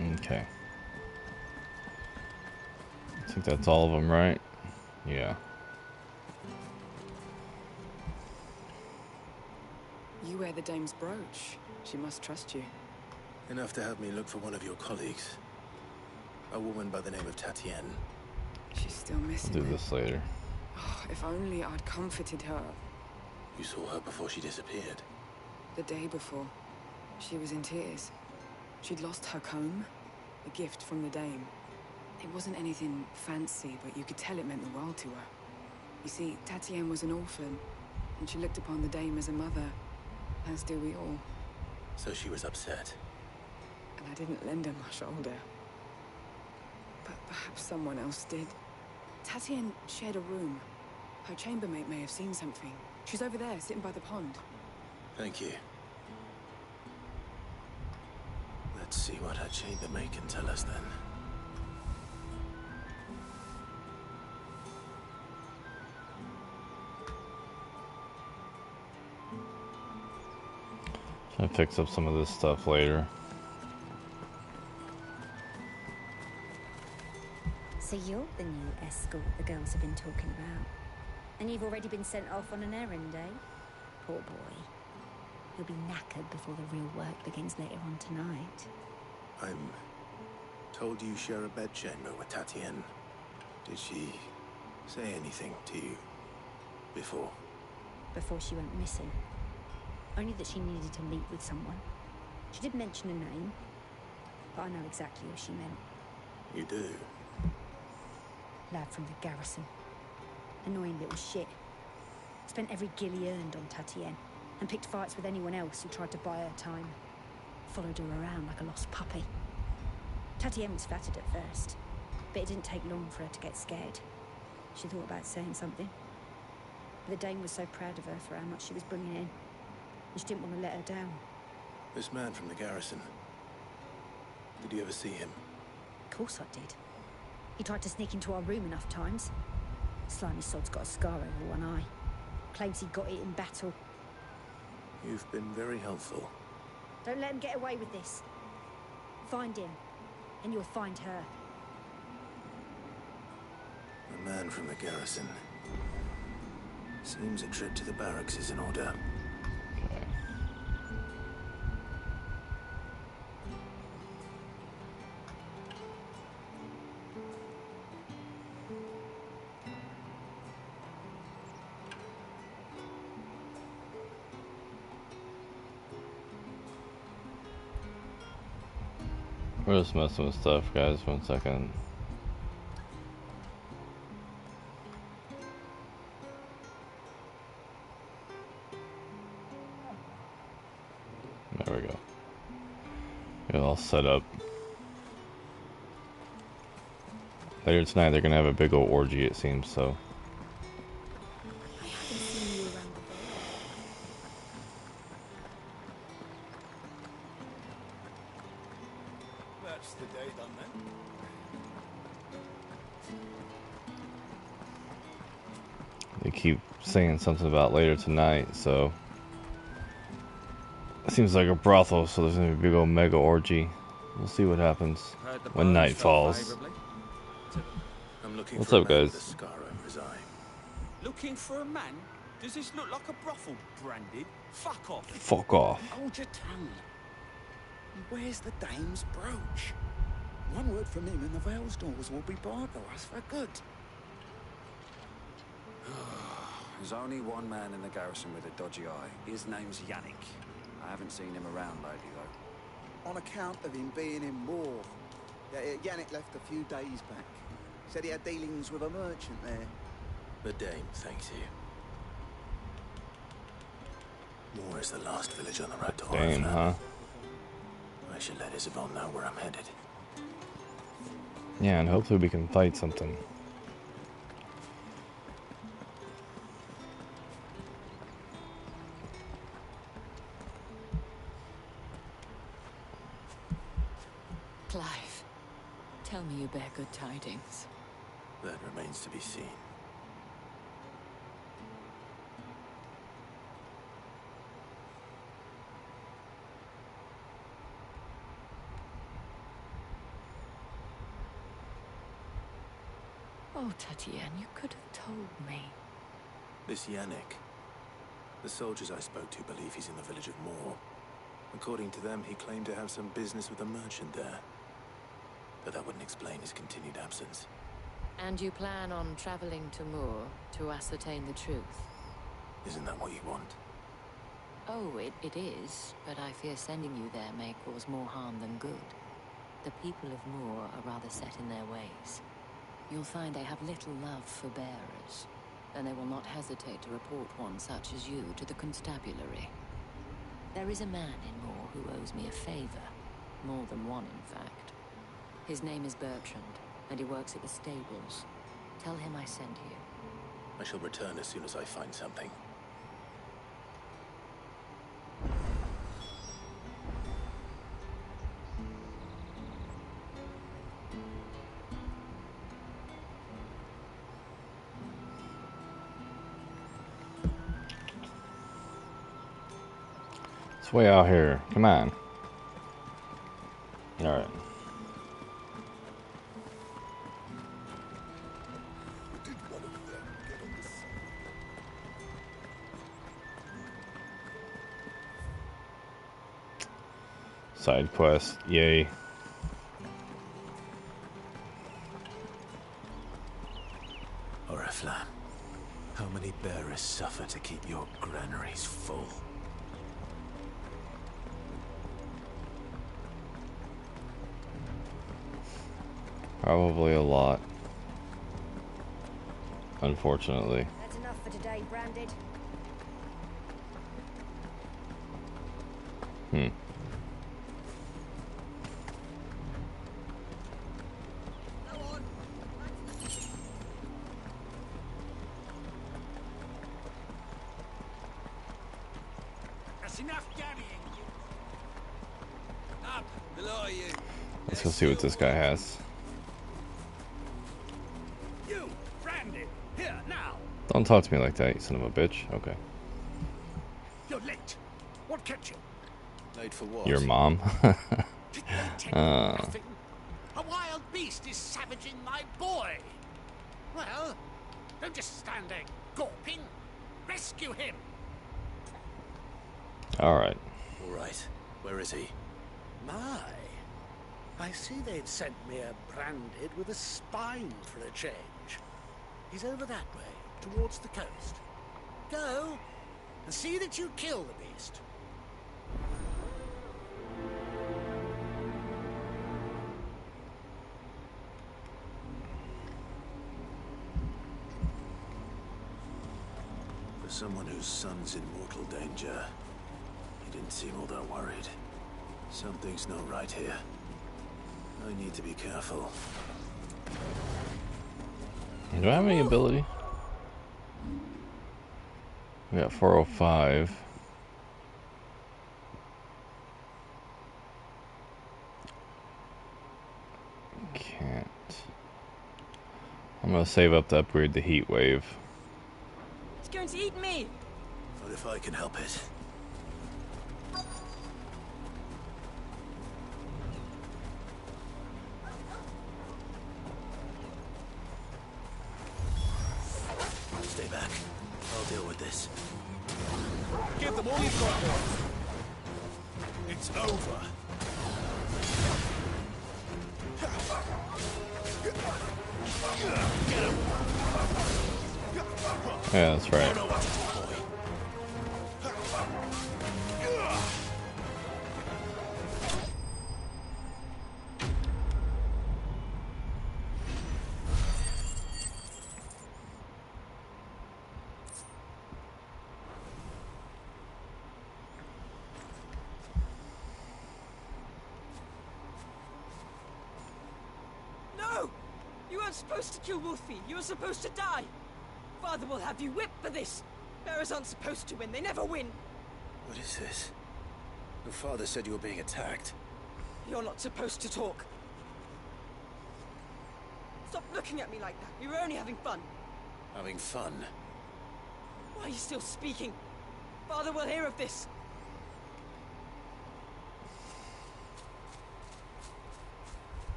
S1: Okay. I think that's all of them, right? Yeah.
S22: You wear the Dame's brooch. She must trust you.
S2: Enough to have me look for one of your colleagues. A woman by the name of Tatienne.
S22: She's still missing.
S1: Do this later.
S22: Oh, if only I'd comforted her.
S2: You saw her before she disappeared.
S22: The day before, she was in tears. She'd lost her comb, a gift from the Dame. It wasn't anything fancy, but you could tell it meant the world to her. You see, Tatienne was an orphan, and she looked upon the Dame as a mother, as do we all.
S2: So she was upset.
S22: And I didn't lend her my shoulder. But perhaps someone else did. Tatienne shared a room. Her chambermaid may have seen something. She's over there, sitting by the pond.
S2: Thank you. Let's see what her chambermaid can tell us then.
S1: I'll fix up some of this stuff later.
S10: So you're the new escort the girls have been talking about. And you've already been sent off on an errand, eh? Poor boy. He'll be knackered before the real work begins later on tonight.
S2: I'm told you share a bedchamber with Tatienne. Did she say anything to you before?
S10: Before she went missing. Only that she needed to meet with someone. She did mention a name, but I know exactly who she meant.
S2: You do?
S10: Lad from the garrison. Annoying little shit. Spent every guil he earned on Tatienne, and picked fights with anyone else who tried to buy her time. Followed her around like a lost puppy. Tatienne was flattered at first, but it didn't take long for her to get scared. She thought about saying something. But the Dane was so proud of her for how much she was bringing in, and she didn't want to let her down.
S2: This man from the garrison. Did you ever see him?
S10: Of course I did. He tried to sneak into our room enough times. Slimy sod's got a scar over one eye. Claims he got it in battle.
S2: You've been very helpful.
S10: Don't let him get away with this. Find him, and you'll find her.
S2: The man from the garrison. Seems a trip to the barracks is in order.
S1: We're just messing with stuff, guys. 1 second. There we go. Get it all set up. Later tonight, they're gonna have a big old orgy, it seems, so.
S12: That's the day done then.
S1: They keep saying something about later tonight, so. It seems like a brothel, so there's gonna be a big old mega orgy. We'll see what happens when night falls.
S2: I'm looking
S1: What's
S2: for a
S1: up,
S2: man
S1: guys?
S2: with a scar over his eye.
S6: Looking for a man? Does this look like a brothel, Branded? Fuck off.
S1: Fuck off.
S16: Hold your tongue. Where's the dame's brooch? One word from him and the Vale's doors will be barred to us for good.
S3: There's only one man in the garrison with a dodgy eye. His name's Yannick. I haven't seen him around lately, though.
S16: On account of him being in war. Yannick left a few days back. Said he had dealings with a merchant there.
S2: The dame thanks you. Moore is the last village on the road to
S1: Dame, huh?
S2: I should let Isabel know where I'm headed.
S1: Yeah, and hopefully we can fight something.
S14: Clive, tell me you bear good tidings.
S2: That remains to be seen.
S14: Oh, Tatienne, you could have told me.
S2: This Yannick. The soldiers I spoke to believe he's in the village of Moore. According to them, he claimed to have some business with a merchant there. But that wouldn't explain his continued absence.
S14: And you plan on traveling to Moore to ascertain the truth?
S2: Isn't that what you want?
S14: Oh, it is, but I fear sending you there may cause more harm than good. The people of Moore are rather set in their ways. You'll find they have little love for bearers, and they will not hesitate to report one such as you to the constabulary. There is a man in Moore who owes me a favor. More than one, in fact. His name is Bertrand, and he works at the stables. Tell him I sent you.
S2: I shall return as soon as I find something.
S1: It's way out here. Come on. Alright. Side quest, yay.
S2: Oriflamme, how many bearers suffer to keep your granaries full?
S1: Probably a lot. Unfortunately.
S10: That's enough for today, Branded.
S6: That's enough gammying. Up, the lot of you.
S1: Let's go see what this guy has.
S6: You, Branded, here now.
S1: Don't talk to me like that, you son of a bitch. Okay.
S6: You're late. What kept you?
S2: Late for what?
S1: Your mom.
S6: Nothing. A wild beast is savaging my boy. Well, don't just stand there gawping. Rescue him.
S1: Alright.
S2: All right. Where is he?
S7: My, I see they'd sent me a Branded with a spine for a change. He's over that way, towards the coast. Go, and see that you kill the beast.
S2: For someone whose son's in mortal danger, he didn't seem all that worried. Something's not right here. I need to be careful.
S1: Do I have any ability? We got 405. Can't. I'm gonna save up to upgrade the heat wave.
S17: It's going to eat me!
S2: But if I can help it. Stay back. I'll deal with this.
S20: Give them all you've got, boy. It's over.
S1: Yeah, that's right.
S17: No! You weren't supposed to kill Wolfie. You were supposed to die. Father will have you whipped for this. Bearers aren't supposed to win. They never win.
S2: What is this? Your father said you were being attacked.
S17: You're not supposed to talk. Stop looking at me like that. We were only having fun.
S2: Having fun?
S17: Why are you still speaking? Father will hear of this.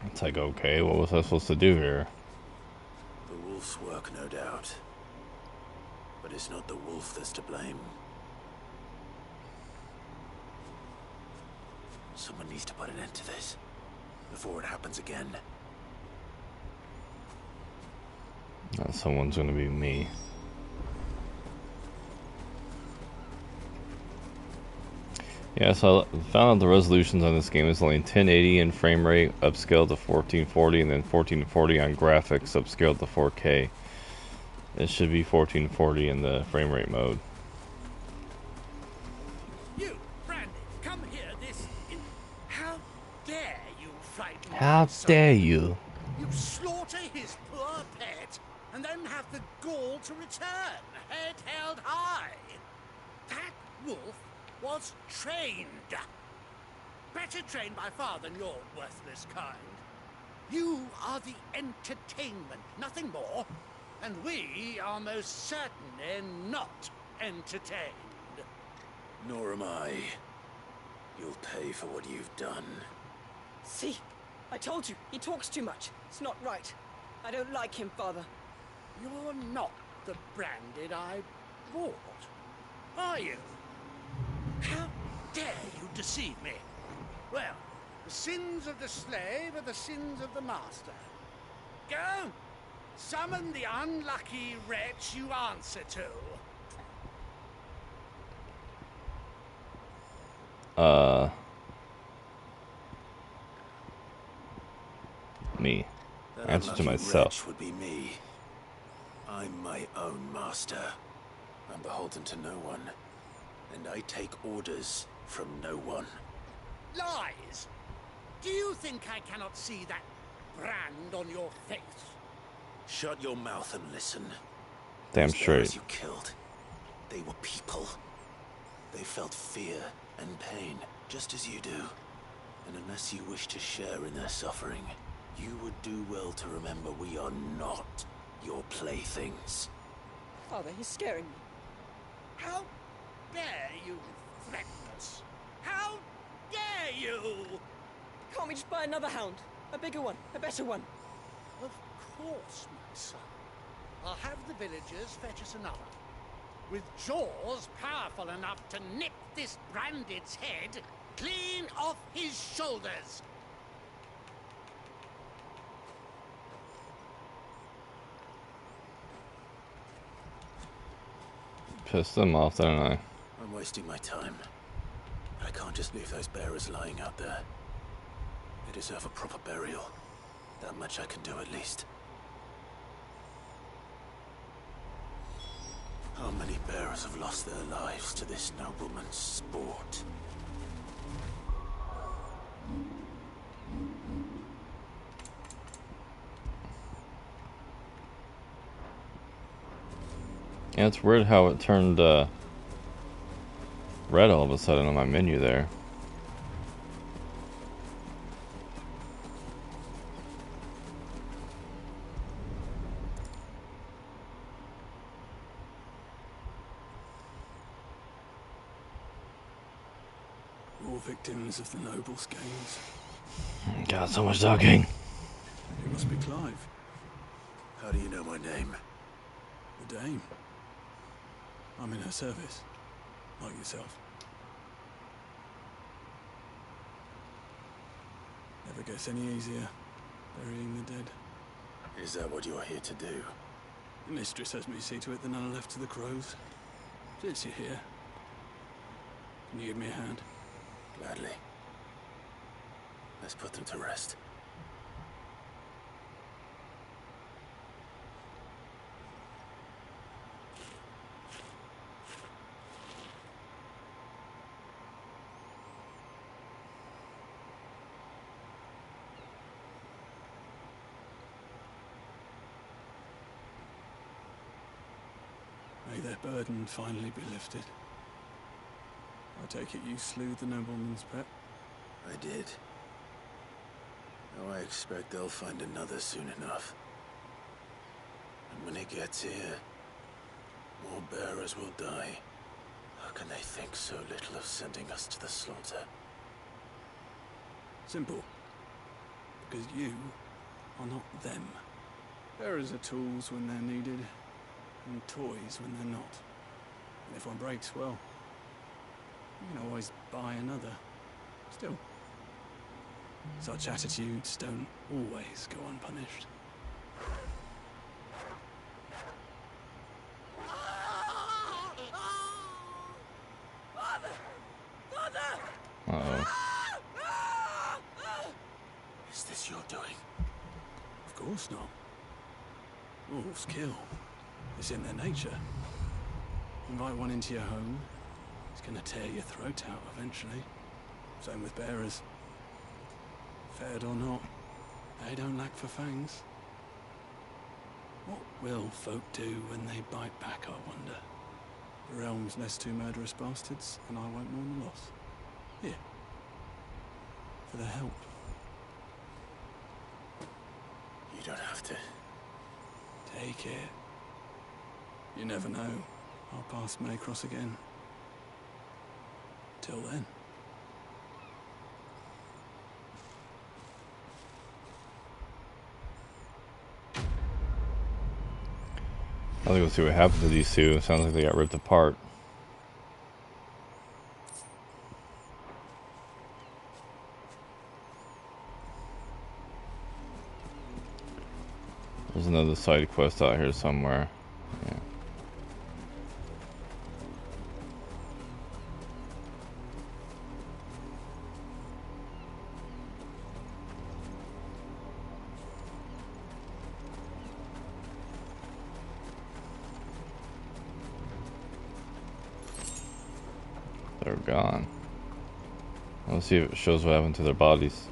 S1: It's like, okay, what was I supposed to do here?
S2: The wolf's work, no doubt. But it's not the wolf that's to blame. Someone needs to put an end to this before it happens again.
S1: Someone's gonna be me. Yeah, so I found out the resolutions on this game is only 1080 in frame rate, upscaled to 1440, and then 1440 on graphics, upscaled to 4K. It should be 1440 in the frame rate mode.
S7: You, Branded, come here. How dare you frighten
S1: How dare you?
S7: You slaughter his poor pet, and then have the gall to return, head held high. That wolf was trained. Better trained by far than your worthless kind. You are the entertainment, nothing more. And we are most certainly not entertained.
S2: Nor am I. You'll pay for what you've done.
S17: See? I told you. He talks too much. It's not right. I don't like him, Father.
S7: You're not the Branded I bought. are you? How dare you deceive me? Well, the sins of the slave are the sins of the master. Go! Summon the unlucky wretch you answer to.
S1: Me.
S2: That
S1: Answer to
S2: unlucky
S1: myself.
S2: wretch would be me. I'm my own master. I'm beholden to no one. And I take orders from no one.
S7: Lies! Do you think I cannot see that brand on your face?
S2: Shut your mouth and listen.
S1: Damn
S2: Those
S1: straight.
S2: bearers you killed, they were people. They felt fear and pain, just as you do. And unless you wish to share in their suffering, you would do well to remember we are not your playthings.
S17: Father, he's scaring me.
S7: How dare you threaten us? How dare you?
S17: Can't we just buy another hound? A bigger one, a better one.
S7: Of course, my son. I'll have the villagers fetch us another. With jaws powerful enough to nip this Branded's head clean off his shoulders.
S1: Piss them off, don't I?
S2: I'm wasting my time. But I can't just leave those bearers lying out there. They deserve a proper burial. That much I can do at least. How many bearers have lost their lives to this nobleman's sport?
S1: Yeah, it's weird how it turned red all of a sudden on my menu there.
S21: All victims of the nobles' games.
S1: God, so much talking.
S21: It must be Clive.
S2: How do you know my name?
S21: The Dame. I'm in her service, like yourself. Never gets any easier, burying the dead.
S2: Is that what you're here to do?
S21: The mistress has me see to it that none are left to the crows. Since you're here, can you give me a hand?
S2: Gladly. Let's put them to rest.
S21: May their burden finally be lifted. I take it you slew the nobleman's pet?
S2: I did. Now I expect they'll find another soon enough. And when he gets here, more bearers will die. How can they think so little of sending us to the slaughter?
S21: Simple. Because you are not them. Bearers are tools when they're needed, and toys when they're not. And if one breaks, well, you can always buy another. Still, such attitudes don't always go unpunished.
S7: Father! Father!
S1: Uh-oh.
S2: Is this your doing?
S21: Of course not. Wolves kill. It's in their nature. Invite one into your home, it's gonna tear your throat out eventually. Same with bearers. Fed or not, they don't lack for fangs. What will folk do when they bite back, I wonder? The realm's less two murderous bastards, and I won't mourn the loss. Here. For the help.
S2: You don't have to.
S21: Take it. You never know. Our paths may cross again. Till then.
S1: I think we'll see what happens to these two. Sounds like they got ripped apart. There's another side quest out here somewhere. Yeah. They're gone. Let's see if it shows what happened to their bodies.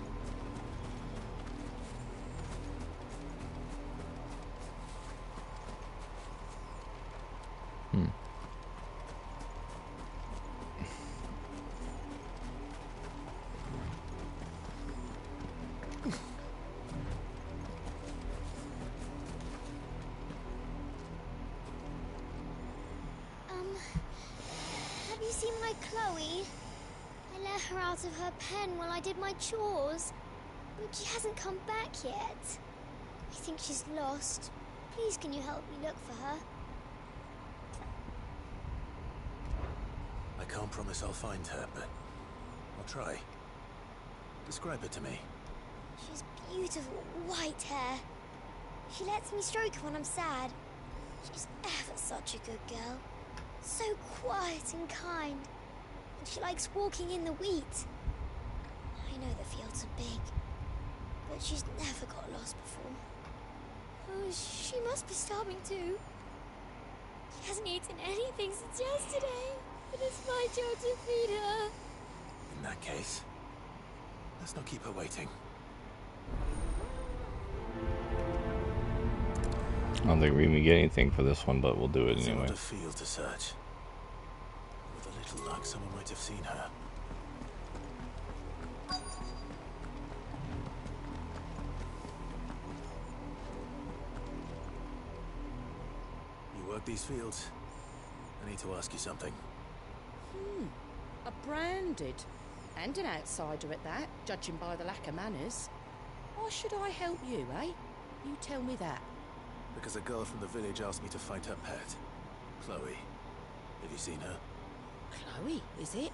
S9: Have you seen my Chloe? I let her out of her pen while I did my chores, but she hasn't come back yet. I think she's lost. Please, can you help me look for her?
S2: I can't promise I'll find her, but I'll try. Describe her to me.
S9: She's beautiful white hair. She lets me stroke her when I'm sad. She's ever such a good girl. So quiet and kind. And she likes walking in the wheat. I know the fields are big, but she's never got lost before. Oh, she must be starving too. She hasn't eaten anything since yesterday, but it's my job to feed her.
S2: In that case, let's not keep her waiting.
S1: I don't think we're gonna get anything for this one, but we'll do it
S2: It's
S1: anyway.
S2: not a field to search. With a little luck, someone might have seen her. You work these fields? I need to ask you something.
S8: A branded. And an outsider at that, judging by the lack of manners. Why should I help you, eh? You tell me that.
S2: Because a girl from the village asked me to find her pet, Chloe. Have you seen her?
S8: Chloe, is it?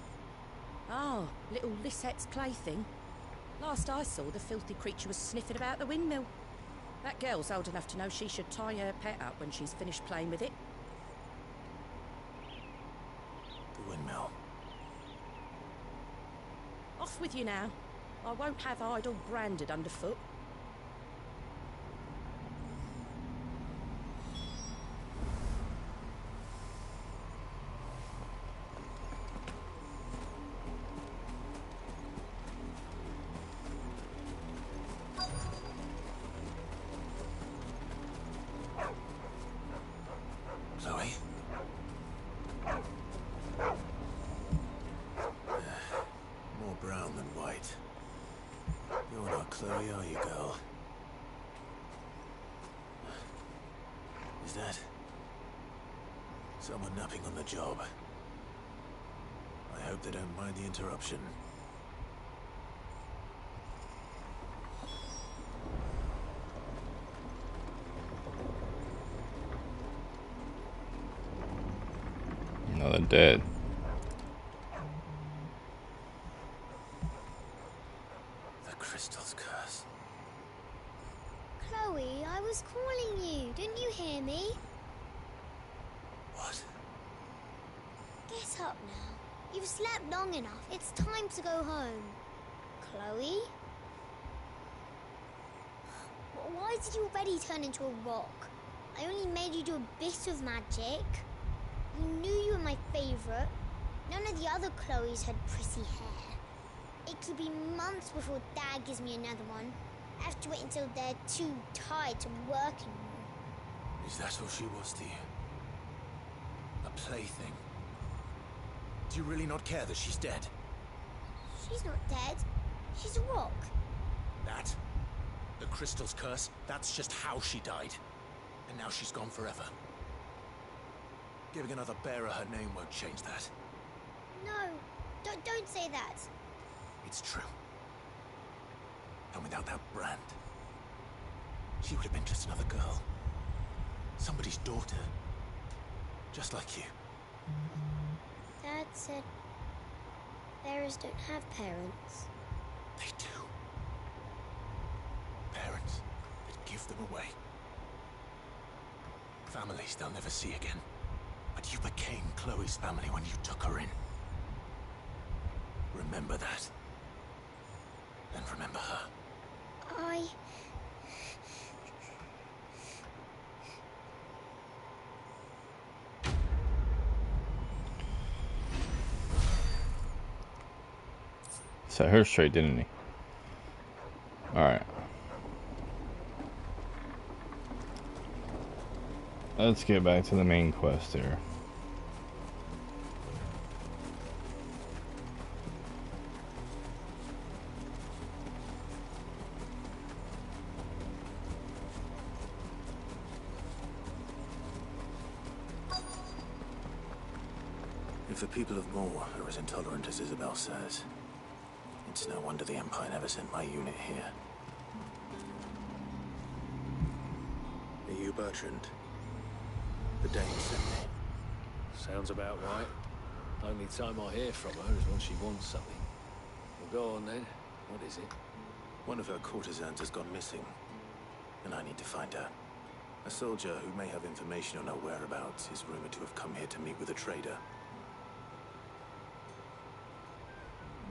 S8: Oh, little Lisette's plaything. Last I saw, the filthy creature was sniffing about the windmill. That girl's old enough to know she should tie her pet up when she's finished playing with it.
S2: The windmill.
S8: Off with you now. I won't have idle branded underfoot.
S2: Chloe? More brown than white. You're not Chloe, are you, girl? Is that someone napping on the job? I hope they don't mind the interruption.
S1: No, they're dead.
S2: The crystal's curse.
S9: Chloe, I was calling you. Didn't you hear me?
S2: What?
S9: Get up now. You've slept long enough. It's time to go home. Chloe? Why did you already turn into a rock? I only made you do a bit of magic. You knew you were my favorite. None of the other Chloes had pretty hair. It could be months before Dad gives me another one. I have to wait until they're too tired to work anymore.
S2: Is that all she was to you? A plaything? Do you really not care that she's dead?
S9: She's not dead. She's a rock.
S2: That? The crystal's curse? That's just how she died. And now she's gone forever. Giving another bearer her name won't change that.
S9: No, don't say that.
S2: It's true. And without that brand, she would have been just another girl. Somebody's daughter. Just like you.
S9: Dad said bearers don't have parents.
S2: They do. Parents that give them away. families they'll never see again. But you became Chloe's family when you took her in. Remember that. And remember her.
S1: Set her straight, didn't he? Alright. Let's get back to the main quest here.
S2: If the people of Moor are as intolerant as Isabel says, it's no wonder the Empire never sent my unit here. Are you Bertrand? The Dane sent me.
S5: Sounds about right. Only time I hear from her is when she wants something. Well, go on then. What is it?
S2: One of her courtesans has gone missing, and I need to find her. A soldier who may have information on her whereabouts is rumored to have come here to meet with a trader.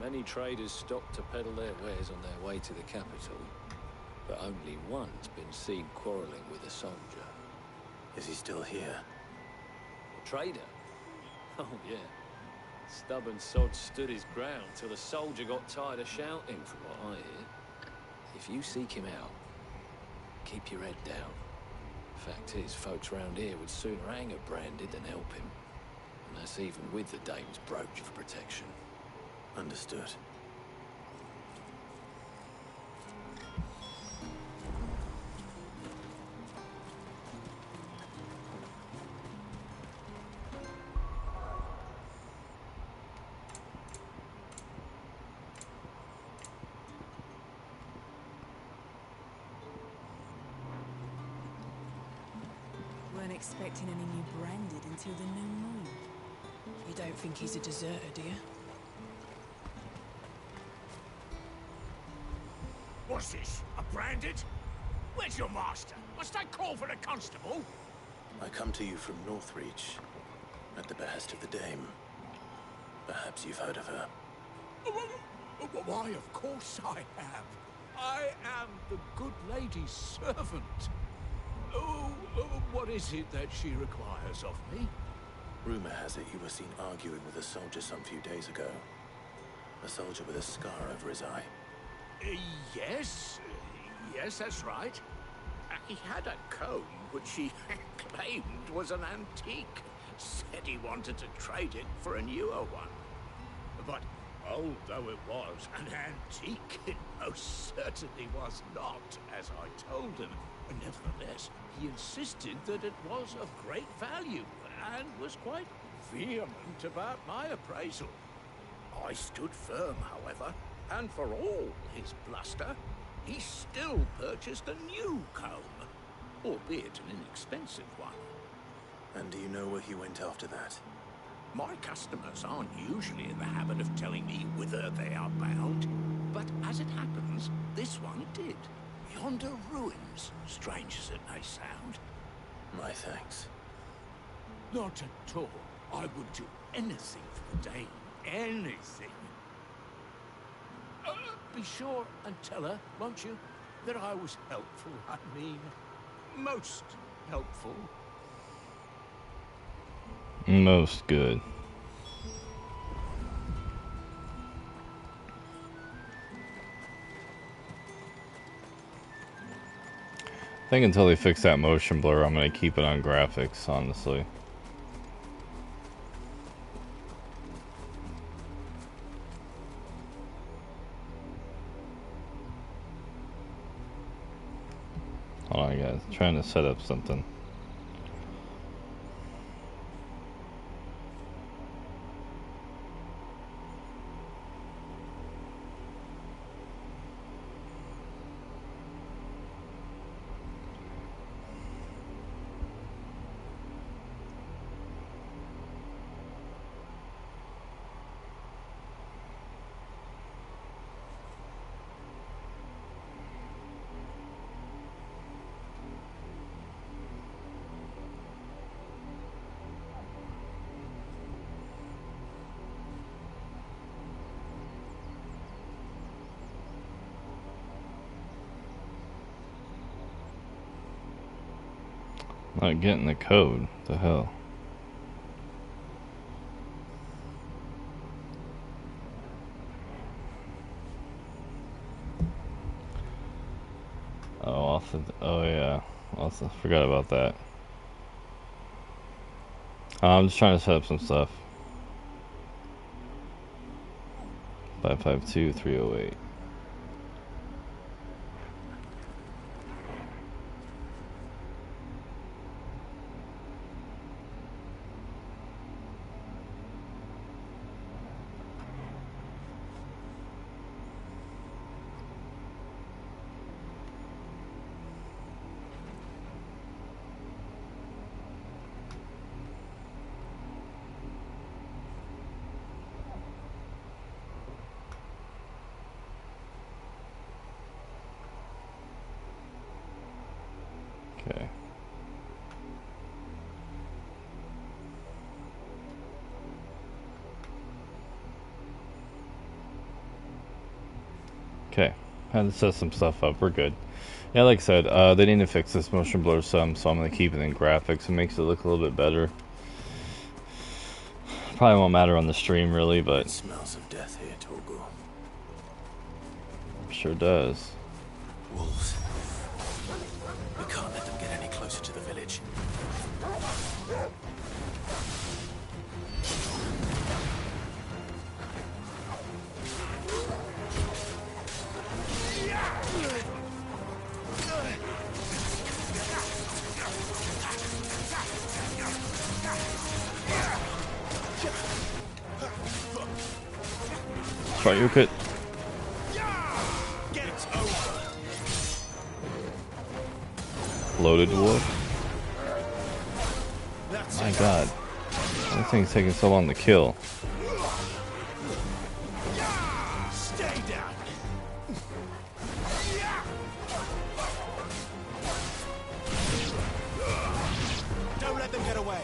S5: Many traders stop to peddle their wares on their way to the capital, but only one's been seen quarreling with a soldier.
S2: Is he still here?
S5: A trader? Oh, yeah. Stubborn sod stood his ground till the soldier got tired of shouting, from what I hear. If you seek him out, keep your head down. Fact is, folks round here would sooner hang a branded than help him. And that's even with the dame's brooch of protection.
S2: Understood.
S11: Weren't expecting any new branded until the new moon.
S19: You don't think he's a deserter, do you?
S7: What's this? A branded? Where's your master? Must I call for a constable?
S2: I come to you from Northreach, at the behest of the Dame. Perhaps you've heard of her.
S7: Why, of course I have. I am the good lady's servant. What is it that she requires of me?
S2: Rumor has it you were seen arguing with a soldier some few days ago. A soldier with a scar over his eye.
S7: Yes. Yes, that's right. He had a comb which he claimed was an antique. Said he wanted to trade it for a newer one. But old though it was, an antique it most certainly was not, as I told him. Nevertheless, he insisted that it was of great value, and was quite vehement about my appraisal. I stood firm, however, and for all his bluster, he still purchased a new comb, albeit an inexpensive one.
S2: And do you know where he went after that?
S7: My customers aren't usually in the habit of telling me whither they are bound, but as it happens, this one did. Yonder ruins, strange as it may sound.
S2: My thanks.
S7: Not at all. I would do anything for the Dane. Anything. Be sure and tell her, won't you, that I was helpful. I mean, most helpful.
S1: Most good. I think until they fix that motion blur, I'm going to keep it on graphics, honestly. Hold on, guys. I'm trying to set up something. Not getting the code. What the hell? Oh yeah. Also forgot about that. I'm just trying to set up some stuff. 552-308. Okay. Okay. Had to set some stuff up. We're good. Yeah, like I said, they need to fix this motion blur some, so I'm going to keep it in graphics. It makes it look a little bit better. Probably won't matter on the stream, really, but...
S2: It smells of death here, Torgal.
S1: Sure does.
S2: Wolves. We can't let them get any closer to the village.
S1: Try your kit. Loaded wolf. My god. This thing's taking so long to kill.
S7: Stay down. Don't let them get away.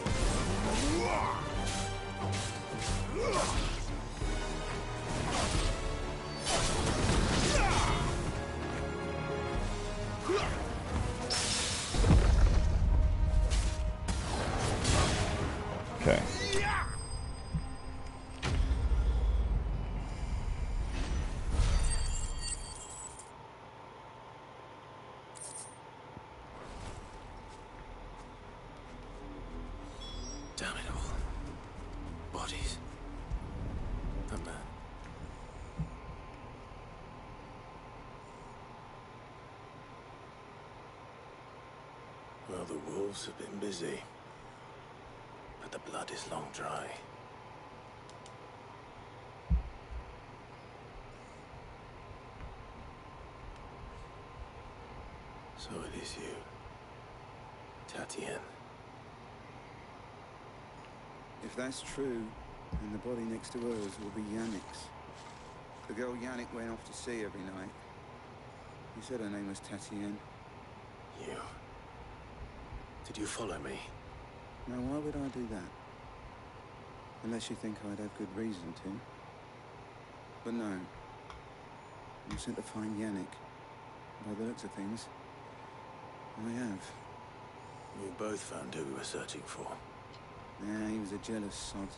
S1: Okay.
S2: Damn it all. Bodies. A man. Well, the wolves have been busy. But the blood is long dry. So it is you, Tatienne.
S12: If that's true, then the body next to hers will be Yannick's. The girl Yannick went off to sea every night. He said her name was Tatienne.
S2: You. Did you follow me?
S12: Now, why would I do that? Unless you think I'd have good reason to. But no. I'm sent to find Yannick. By the looks of things, I have.
S2: We both found who we were searching for.
S12: Yeah, he was a jealous sod.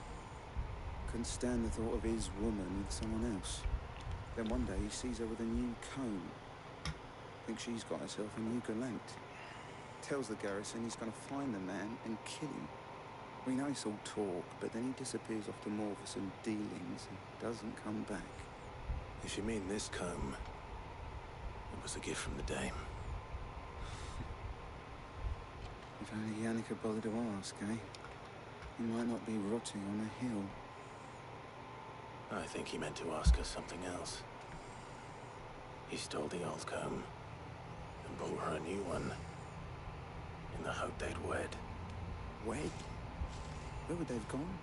S12: Couldn't stand the thought of his woman with someone else. Then one day he sees her with a new comb. Thinks she's got herself a new gallant. Tells the garrison he's going to find the man and kill him. We know it's all talk, but then he disappears off to more for some dealings and doesn't come back.
S2: If you mean this comb, it was a gift from the dame.
S12: If only Yannick had bothered to ask, eh? He might not be rotting on a hill.
S2: I think he meant to ask us something else. He stole the old comb and bought her a new one in the hope they'd wed.
S12: Wed? Where would they have gone?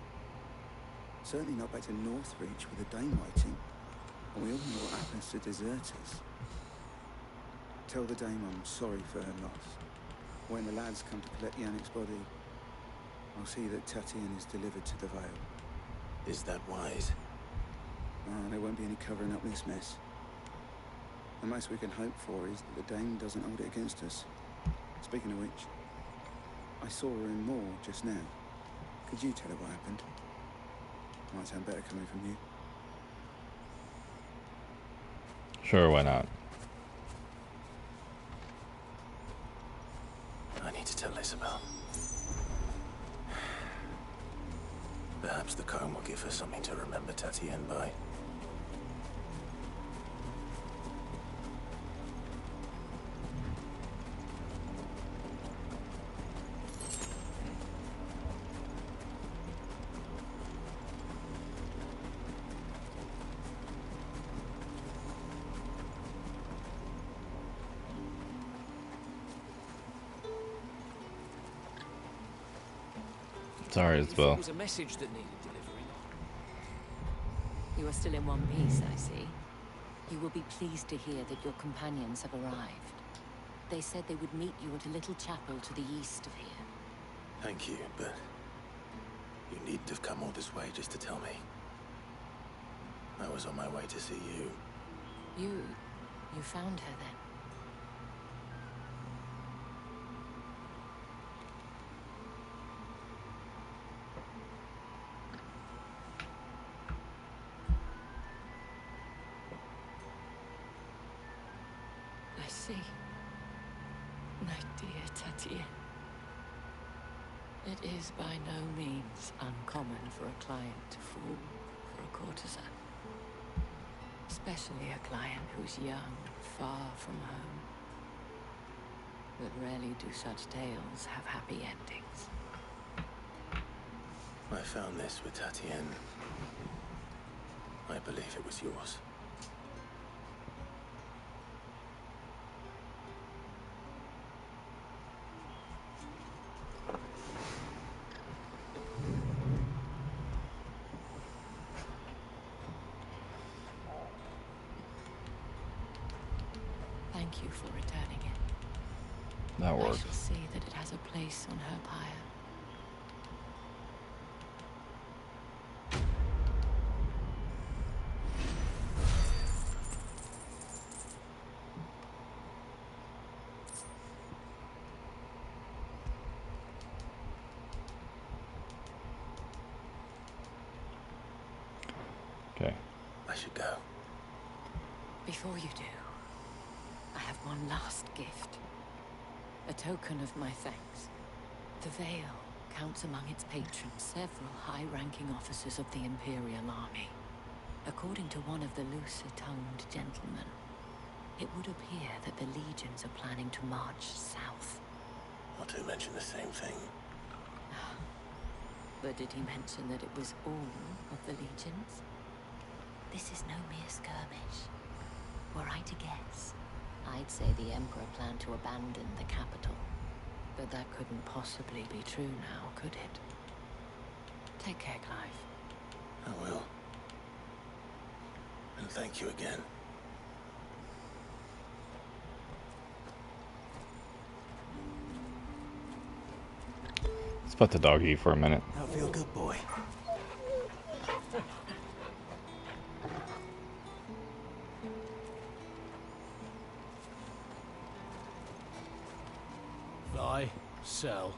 S12: Certainly not back to Northreach with a dame waiting. And we all know what happens to deserters. Tell the dame I'm sorry for her loss. When the lads come to collect Yannick's body, I'll see that Tatienne is delivered to the Vale.
S2: Is that wise?
S12: Oh, there won't be any covering up this mess. The most we can hope for is that the dame doesn't hold it against us. Speaking of which, I saw her in Moore just now. Could you tell her what happened? Might sound better coming from you.
S1: Sure, why not?
S2: I need to tell Isabel. Perhaps the comb will give her something to remember Tatienne by.
S1: Sorry,
S5: If
S1: Isabel.
S5: it was a message that needed delivering.
S14: You are still in one piece, I see. You will be pleased to hear that your companions have arrived. They said they would meet you at a little chapel to the east of here.
S2: Thank you, but you needn't have come all this way just to tell me. I was on my way to see you.
S14: You found her then? I see. My dear Tatienne. It is by no means uncommon for a client to fall for a courtesan. Especially a client who's young, far from home. But rarely do such tales have happy endings.
S2: I found this with Tatienne. I believe it was yours.
S14: Thank you for returning it.
S1: That
S14: I
S1: works.
S14: shall see that it has a place on her pyre.
S1: Okay.
S2: I should go.
S14: Before you do, I have one last gift. A token of my thanks. The Vale counts among its patrons several high-ranking officers of the Imperial Army. According to one of the looser-tongued gentlemen, it would appear that the legions are planning to march south.
S2: Not to mention the same thing.
S14: But did he mention that it was all of the legions? This is no mere skirmish. Were I to guess, I'd say the Emperor planned to abandon the capital. But that couldn't possibly be true now, could it? Take care, Clive.
S2: I will. And thank you again.
S1: Let's put the doggy for a minute.
S2: I feel good, boy.
S5: Buy, sell,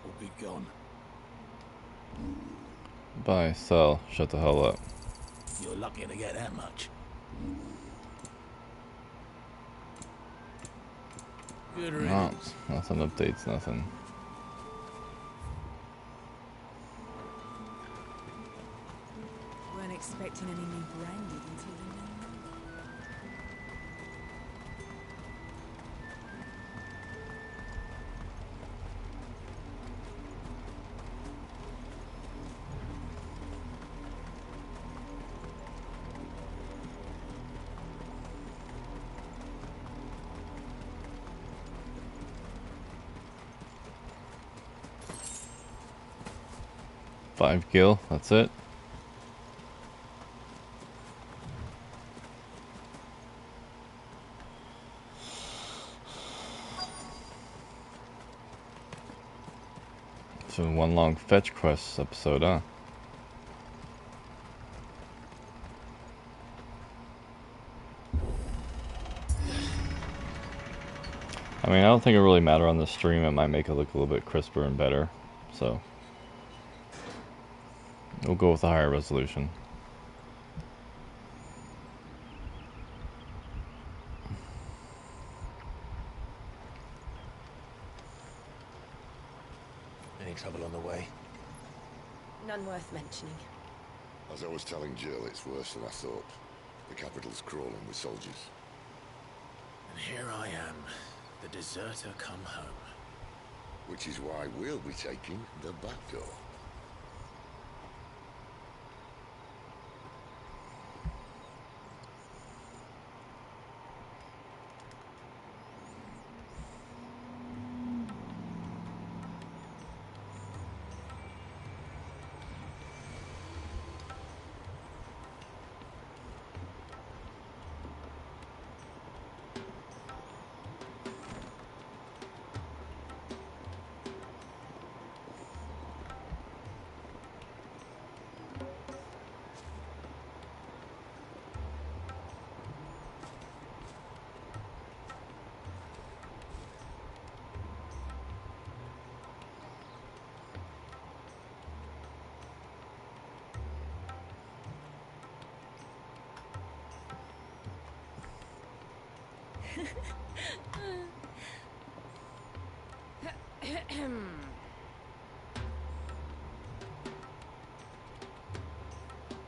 S5: or be gone.
S1: Buy, sell, shut the hell up.
S5: You're lucky to get that much. Good
S1: No,
S5: riddance.
S1: nothing updates, nothing.
S11: Weren't expecting any new branded until the new.
S1: Five gil, that's it. So one long fetch quest episode, huh? I mean, I don't think it really matter on the stream. It might make it look a little bit crisper and better. So we'll go with a higher resolution.
S2: Any trouble on the way?
S8: None worth mentioning.
S4: As I was telling Jill, it's worse than I thought. The capital's crawling with soldiers.
S2: And here I am, the deserter come home.
S4: Which is why we'll be taking the back door.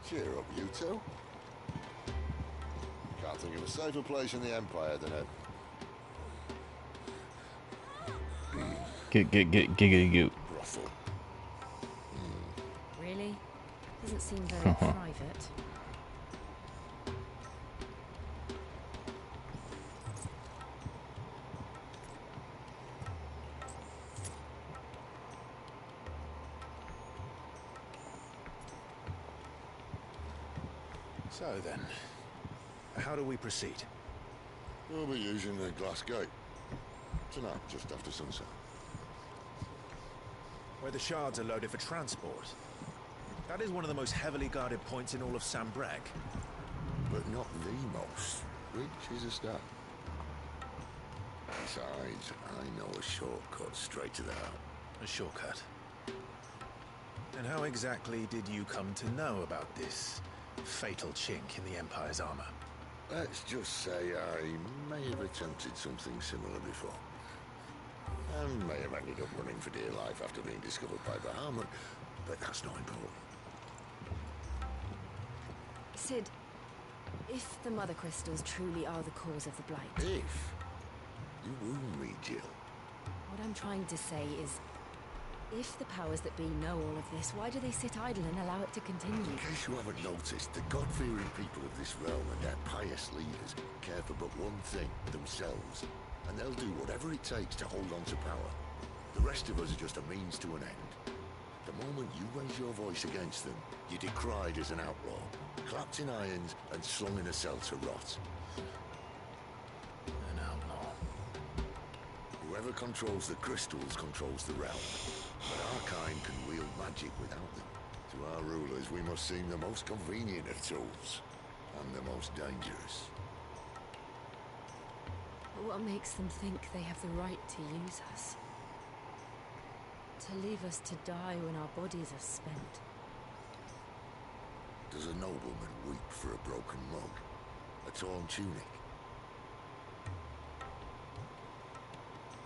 S4: Cheer up, you two. Can't think of a safer place in the Empire than it.
S1: Giggity
S4: Brothel.
S8: Really? Doesn't seem very private.
S2: So then, how do we proceed?
S4: We'll be using the glass gate. Tonight, just after sunset.
S2: Where the shards are loaded for transport. That is one of the most heavily guarded points in all of Sambrec.
S4: But not the most, which is a start. Besides, I know a shortcut straight to the house.
S2: A shortcut? And how exactly did you come to know about this fatal chink in the Empire's armor?
S4: Let's just say I may have attempted something similar before. And may have ended up running for dear life after being discovered by Bahamut, but that's not important.
S10: Sid, if the Mother Crystals truly are the cause of the Blight...
S4: If? You wound me, Jill.
S10: What I'm trying to say is, if the powers that be know all of this, why do they sit idle and allow it to continue?
S4: In case you haven't noticed, the God-fearing people of this realm and their pious leaders care for but one thing, themselves. And they'll do whatever it takes to hold on to power. The rest of us are just a means to an end. The moment you raise your voice against them, you're decried as an outlaw, clapped in irons and slung in a cell to rot.
S2: An outlaw.
S4: Whoever controls the crystals controls the realm. But our kind can wield magic without them. To our rulers, we must seem the most convenient of tools, and the most dangerous.
S10: But what makes them think they have the right to use us? To leave us to die when our bodies are spent?
S4: Does a nobleman weep for a broken mug? A torn tunic?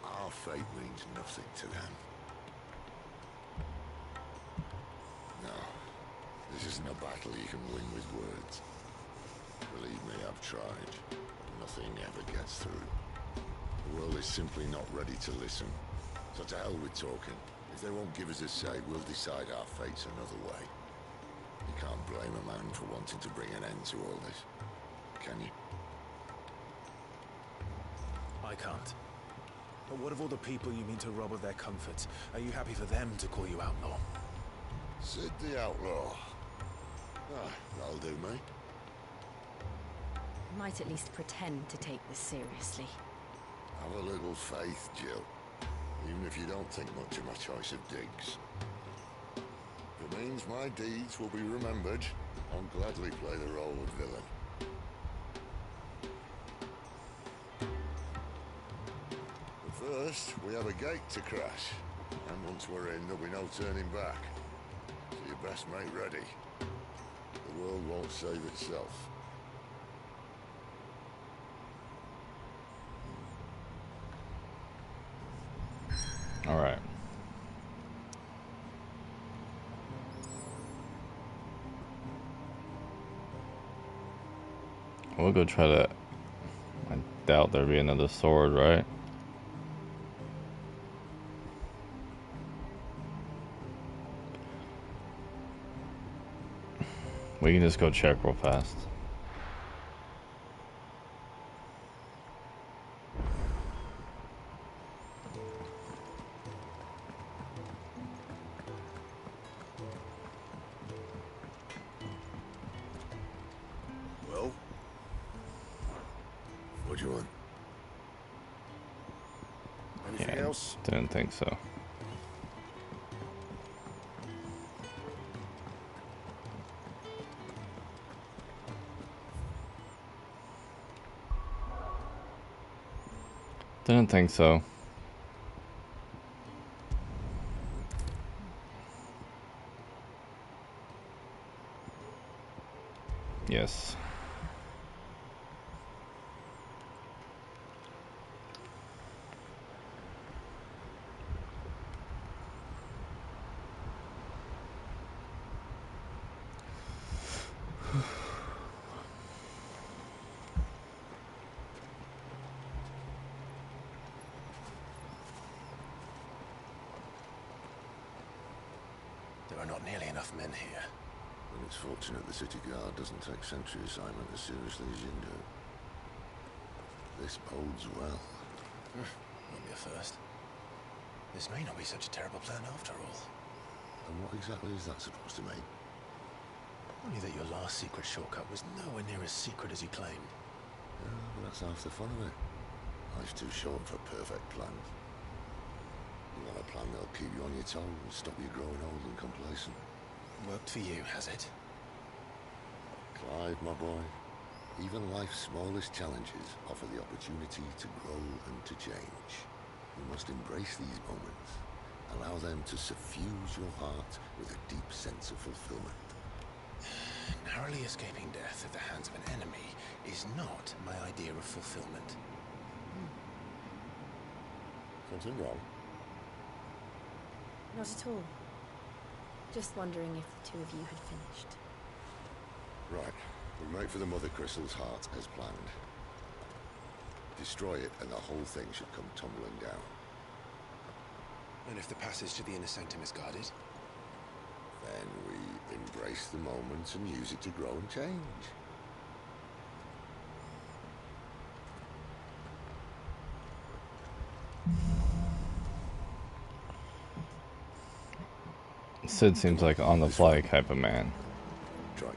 S4: Our fate means nothing to them. No, this isn't a battle you can win with words. Believe me, I've tried. Nothing ever gets through. The world is simply not ready to listen. So to hell with talking. If they won't give us a say, we'll decide our fates another way. You can't blame a man for wanting to bring an end to all this, can you?
S2: I can't. But what of all the people you mean to rob of their comforts? Are you happy for them to call you outlaw?
S4: Sid the Outlaw. Ah, that'll do me.
S10: Might at least pretend to take this seriously.
S4: Have a little faith, Jill. Even if you don't think much of my choice of digs. If it means my deeds will be remembered, I'll gladly play the role of villain. First, we have a gate to crash. And once we're in, there'll be no turning back. So you best make ready. The world won't save itself.
S1: All right. We'll go try to... I doubt there'll be another sword, right? We can just go check real fast.
S4: Well? What do you want? Anything else?
S1: Didn't think so. Didn't think so. Yes.
S2: There are not nearly enough men here.
S4: Well, it's fortunate the city guard doesn't take sentry assignment as seriously as you do. This bodes well.
S2: Won't be a first. This may not be such a terrible plan after all.
S4: And what exactly is that supposed to mean?
S2: Only that your last secret shortcut was nowhere near as secret as you claimed.
S4: Yeah, but that's half the fun of it. Life's too short for perfect plans. You want a plan that'll keep you on your toes and stop you growing old and complacent.
S2: Worked for you, has it?
S4: Clive, my boy, even life's smallest challenges offer the opportunity to grow and to change. You must embrace these moments. Allow them to suffuse your heart with a deep sense of fulfillment.
S2: Narrowly escaping death at the hands of an enemy is not my idea of fulfillment.
S4: Something wrong?
S10: Not at all. Just wondering if the two of you had finished.
S4: Right. We make for the Mother Crystal's heart as planned. Destroy it and the whole thing should come tumbling down.
S2: And if the passage to the inner sanctum is guarded?
S4: Then we embrace the moment and use it to grow and change.
S1: Sid seems like on the fly type of man.
S4: Try.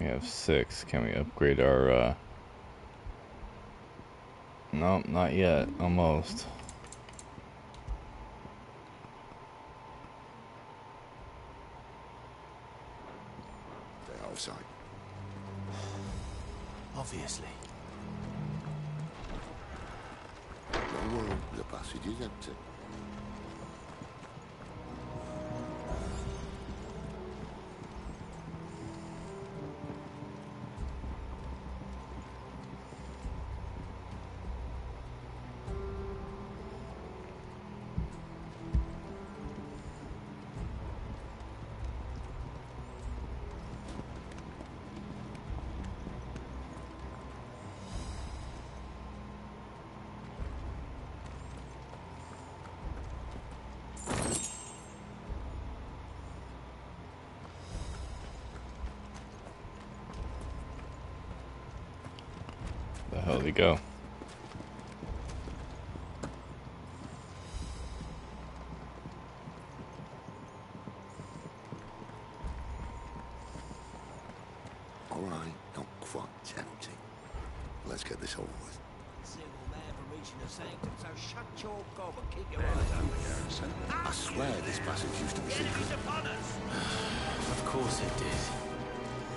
S1: We have 6. Can we upgrade our, Nope, not yet. Almost.
S4: Stay out of sight.
S2: Obviously.
S4: Don't worry, the passage is empty.
S1: The hell did he go?
S4: All right, not quite tempting. Let's get this over with.
S7: Civil man for mention the sanctum, so shut your gob and keep your eyes open.
S4: I swear this passage used to be secret.
S2: Of course it did.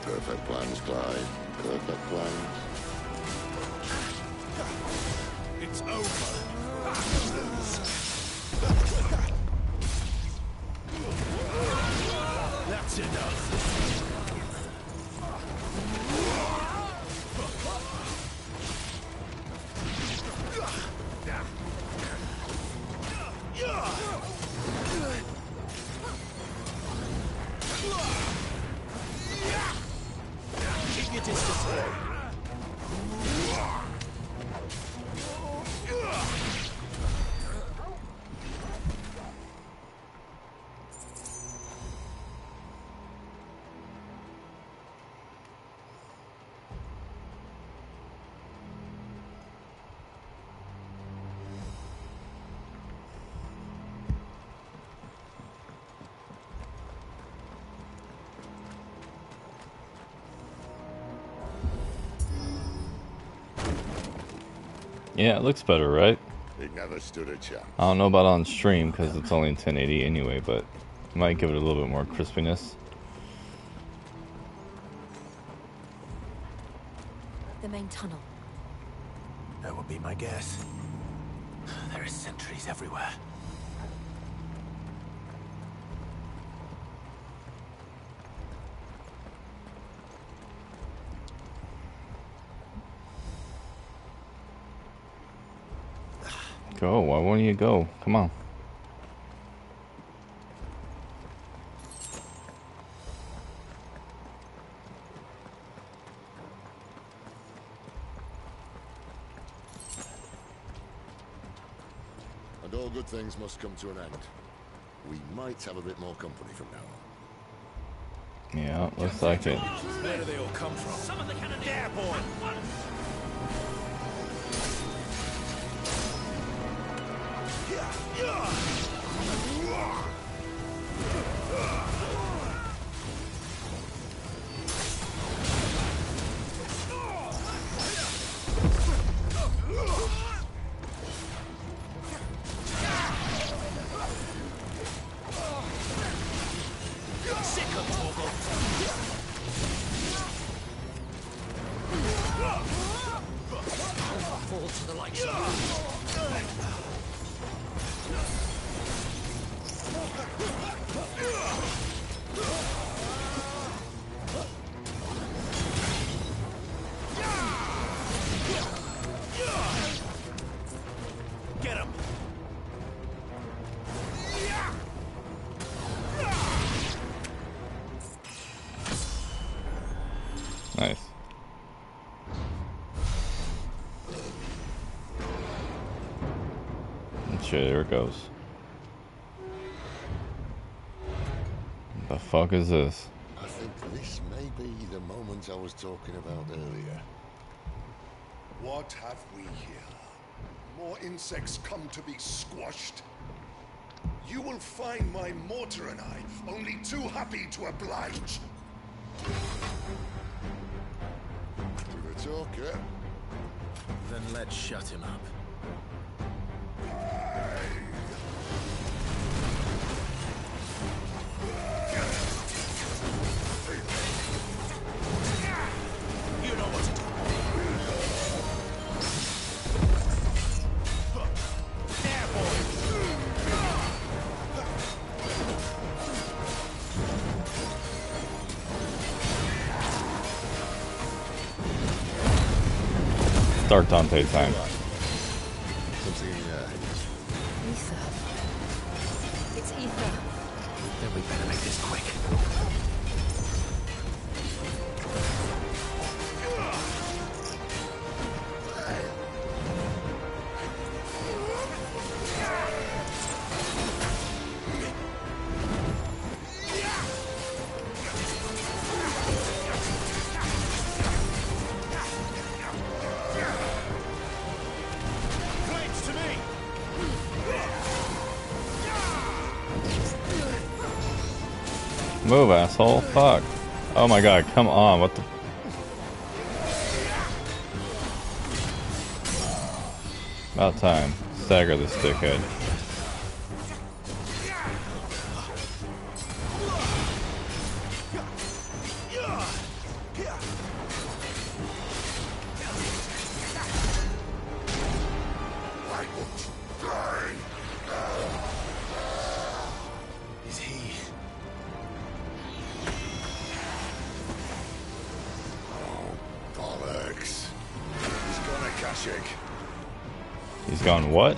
S4: Perfect plans, Clyde. Perfect plans.
S20: It's over.
S2: That's enough. Keep your distance.
S1: Yeah, it looks better, right?
S4: It never stood a chance.
S1: I don't know about on stream because it's only in 1080 anyway, but I might give it a little bit more crispiness.
S14: The main tunnel.
S2: That would be my guess. There are sentries everywhere.
S1: Go, why won't you go? Come on.
S4: And all good things must come to an end. We might have a bit more company from now on.
S1: Yeah, looks like it.
S2: Where do they all come from? Some of the cannoneers. Airborne.
S7: Fall to the likes of
S2: Get him!
S1: Nice. Shit, there it goes. The fuck is this?
S4: I think this may be the moment I was talking about earlier.
S15: What have we here? More insects come to be squashed? You will find my mortar and I only too happy to oblige.
S4: To the talker.
S2: Then let's shut him up.
S7: You know what to do.
S1: Start Dante time.
S4: Something
S14: Ether. It's ether.
S2: Then we better make this quick.
S1: Move, asshole. Fuck. Oh my god, come on. What the... About time. Stagger this dickhead.
S2: Is he?
S4: Oh, bollocks. He's gone Akashic.
S1: He's gone what?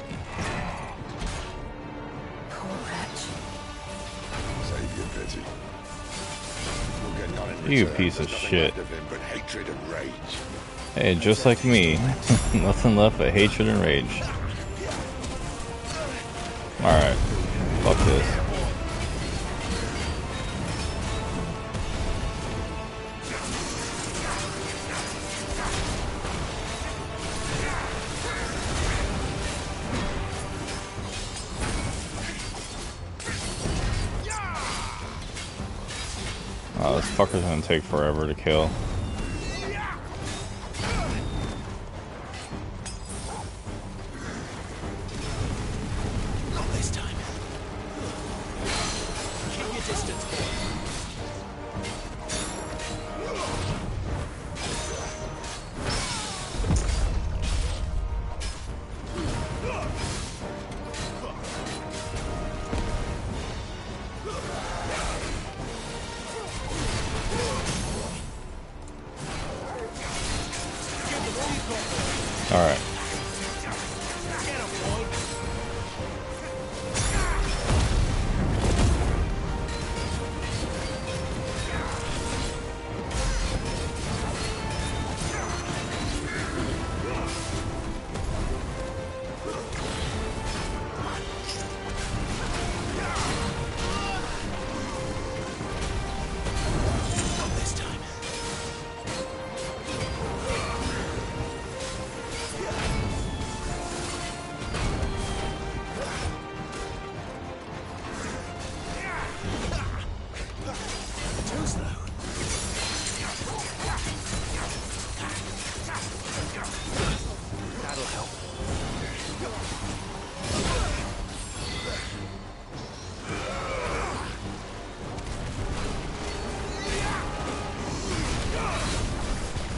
S14: Poor wretch.
S4: Save your pity. We'll get none in
S1: You
S4: return.
S1: piece of
S4: There's nothing
S1: shit.
S4: left of him but hatred and rage.
S1: Hey, just like me. Nothing left but hatred and rage. Alright. Fuck this. Oh, this fucker's gonna take forever to kill.
S7: Not this time. Keep your distance, boy.
S1: Alright.
S7: Not this time. Too slow. That'll help.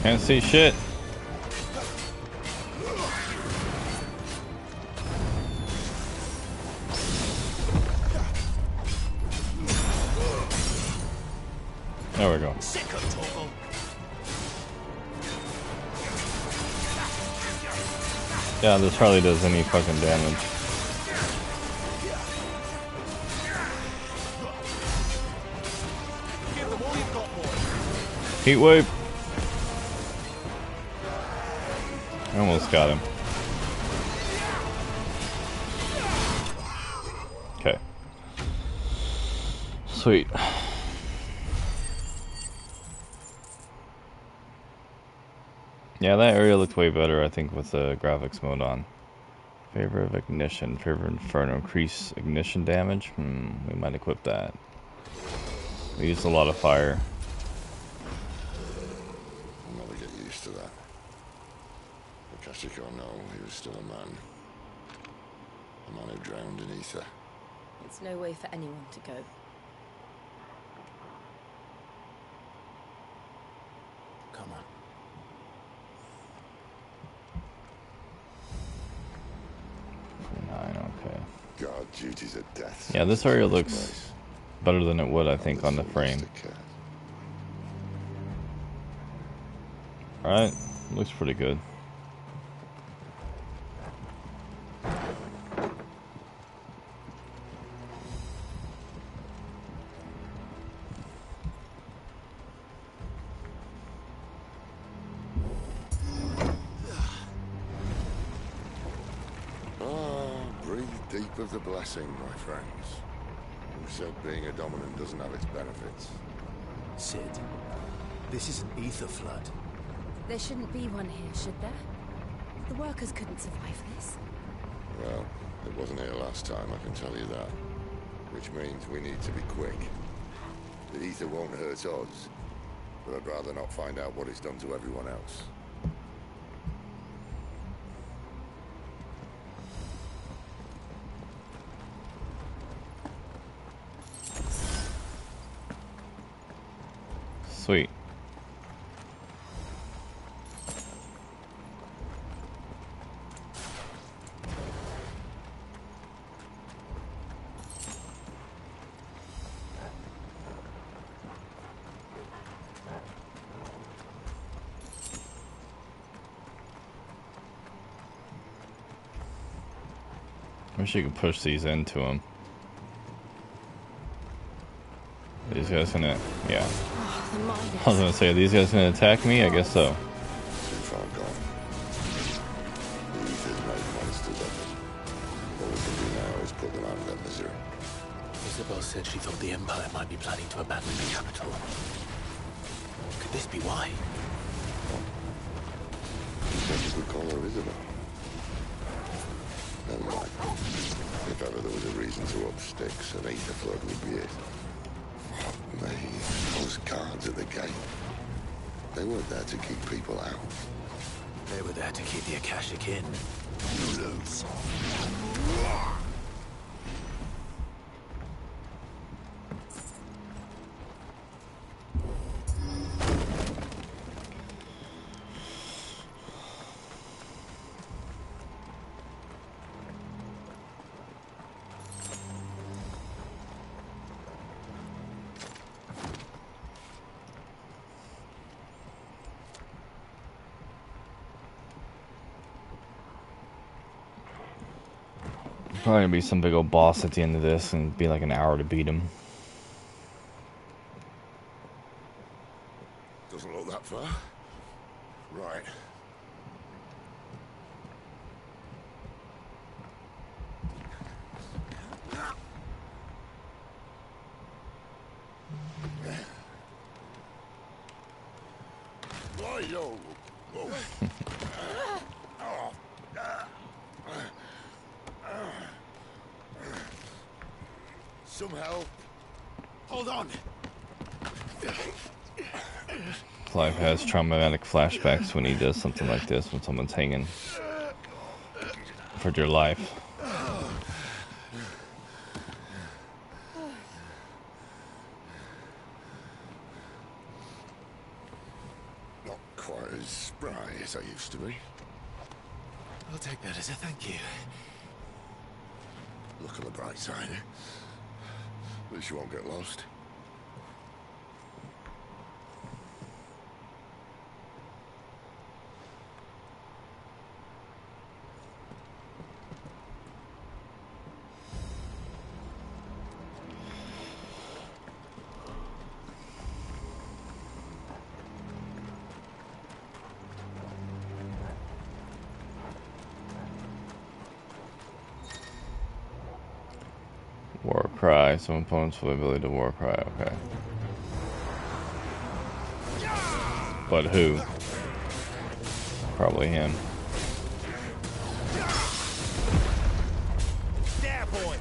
S1: Can't see shit. There we go.
S7: Sick of Torgal.
S1: Yeah, this hardly does any fucking damage.
S7: Give them all you've got, boy.
S1: Heat wave. I almost got him. Okay. Sweet. Yeah, that area looked way better, I think, with the graphics mode on. Favor of ignition, favor of inferno, increase ignition damage. We might equip that. We used a lot of fire.
S4: I'll never get used to that. Akashic or no, he was still a man. A man who drowned in ether.
S8: It's no way for anyone to go.
S2: Come on.
S1: Okay.
S4: God, duties of death.
S1: Yeah, this area looks better than it would, I think, on the frame. Alright, looks pretty good.
S4: Deep of the blessing, my friends. Who said being a dominant doesn't have its benefits?
S2: Sid, this is an ether flood.
S10: There shouldn't be one here, should there? The workers couldn't survive this.
S4: Well, it wasn't here last time, I can tell you that. Which means we need to be quick. The ether won't hurt us, but I'd rather not find out what it's done to everyone else.
S1: Sweet. Wish you could push these into him. These guys gonna, yeah. I was gonna say, are these guys gonna attack me? I guess so.
S4: Too far gone. The Ether's made monsters of them. All we can do now is put them out of their misery.
S2: Isabel said she thought the Empire might be planning to abandon the capital. Could this be why?
S4: What you could call her Isabel. Never mind. If ever there was a reason to up sticks, an ether flood would be it. Fuck me. Those guards at the gate. They weren't there to keep people out.
S2: They were there to keep the Akashic in. You lose.
S1: Probably gonna be some big old boss at the end of this and be like an hour to beat him.
S4: Doesn't look that far. Right. Why, yo? Some help. Hold on.
S1: Clive has traumatic flashbacks when he does something like this, when someone's hanging for dear life.
S4: Not quite as spry as I used to be.
S2: I'll take that as a thank you.
S4: Look on the bright side. At least you won't get lost.
S1: War cry. Some opponents with the ability to war cry. Okay. But who? Probably him.
S20: There, boy.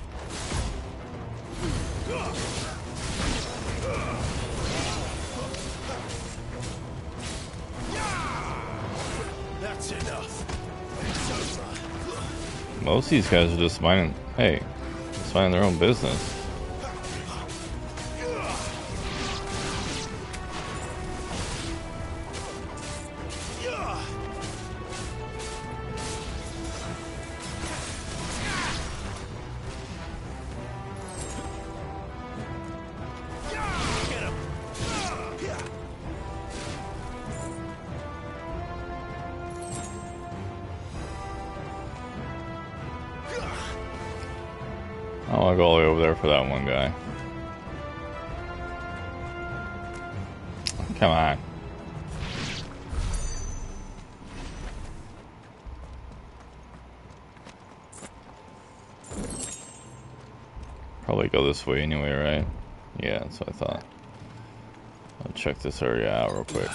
S2: That's enough. It's over.
S1: Most of these guys are just minding. Hey, just minding their own business. I want to go all the way over there for that one guy. Come on. Probably go this way anyway, right? Yeah, that's what I thought. I'll check this area out real quick.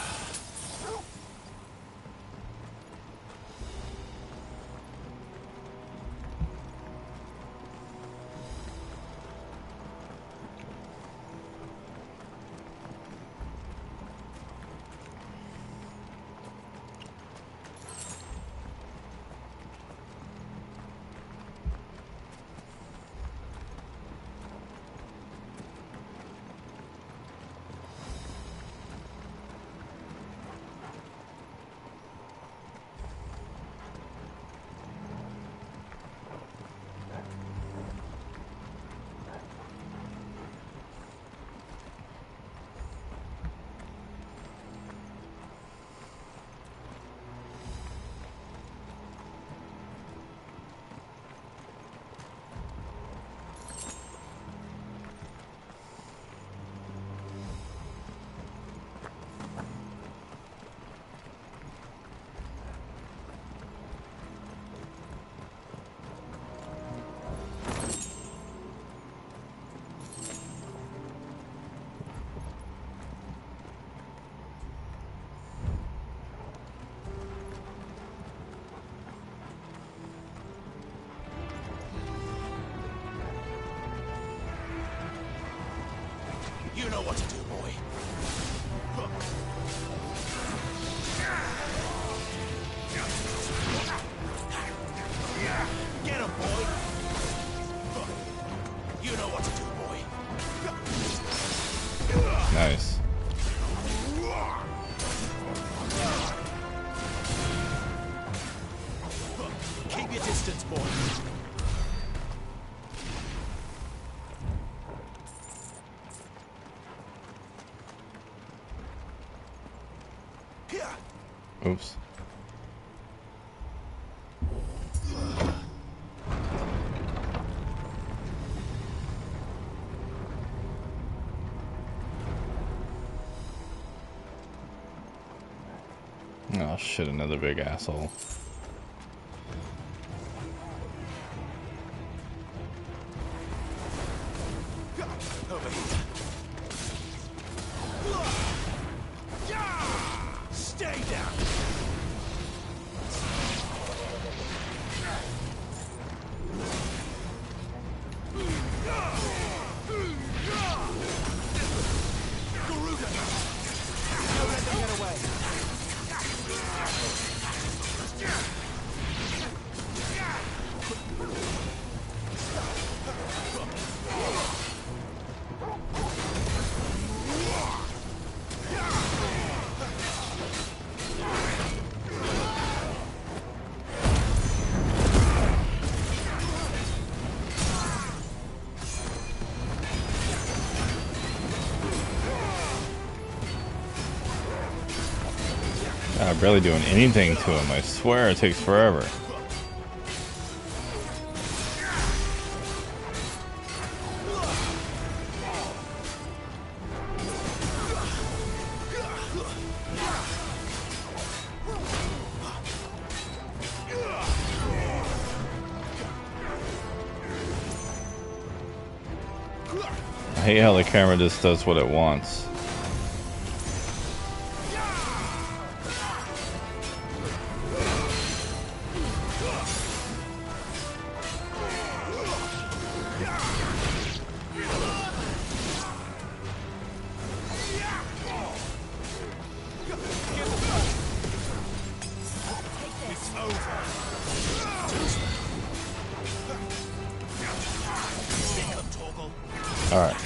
S20: You know what to do, boy. Get him, boy. You know what to do, boy.
S1: Nice.
S20: Keep your distance, boy.
S1: Oops. Oh shit, another big asshole.
S20: Over here. Stay down. Garuda! Don't let them get away.
S1: I'm barely doing anything to him. I swear it takes forever. I hate how the camera just does what it wants. Alright.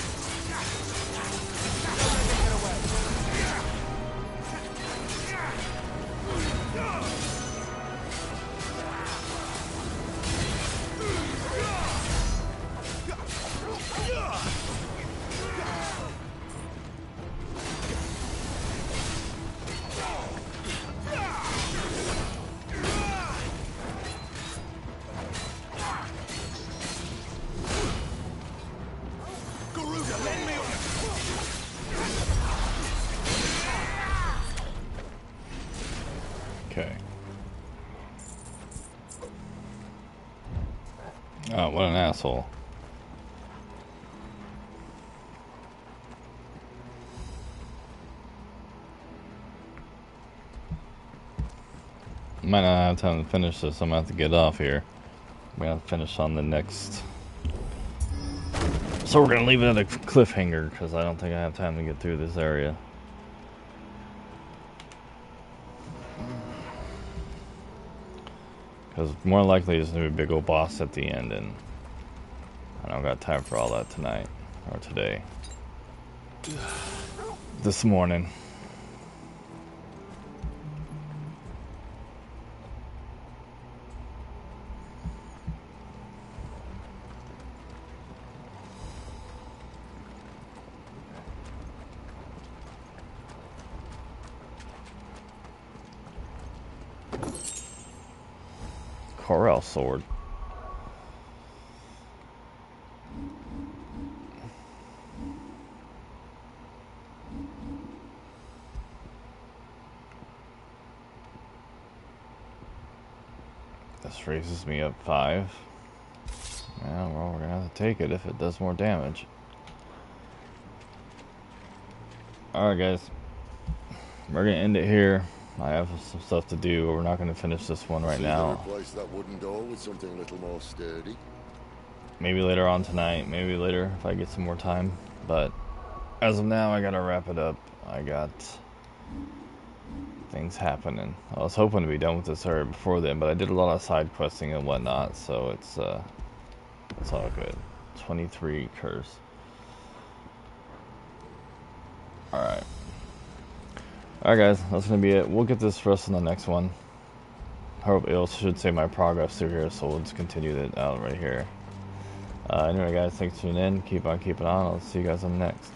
S1: Okay. Oh, what an asshole. Might not have time to finish this. I'm gonna have to get off here. I'm gonna finish on the next. So we're gonna leave it at a cliffhanger because I don't think I have time to get through this area. Because more likely there's gonna be a big old boss at the end, and I don't got time for all that tonight or today. This morning. Corel sword. This raises me up 5. Yeah, well, we're gonna have to take it if it does more damage. Alright guys, we're gonna end it here. I have some stuff to do, but we're not gonna finish this one right now.
S4: Replace that wooden door with something a little more sturdy.
S1: Maybe later on tonight, maybe later if I get some more time, but as of now, I gotta wrap it up. I got things happening. I was hoping to be done with this area before then, but I did a lot of side questing and whatnot, so it's all good. 23 curse. Alright. Alright guys, that's gonna be it. We'll get this for us in the next one. Hope it should say my progress through here, so we'll just continue it out right here. Anyway guys, thanks for tuning in. Keep on keeping on. I'll see you guys on the next.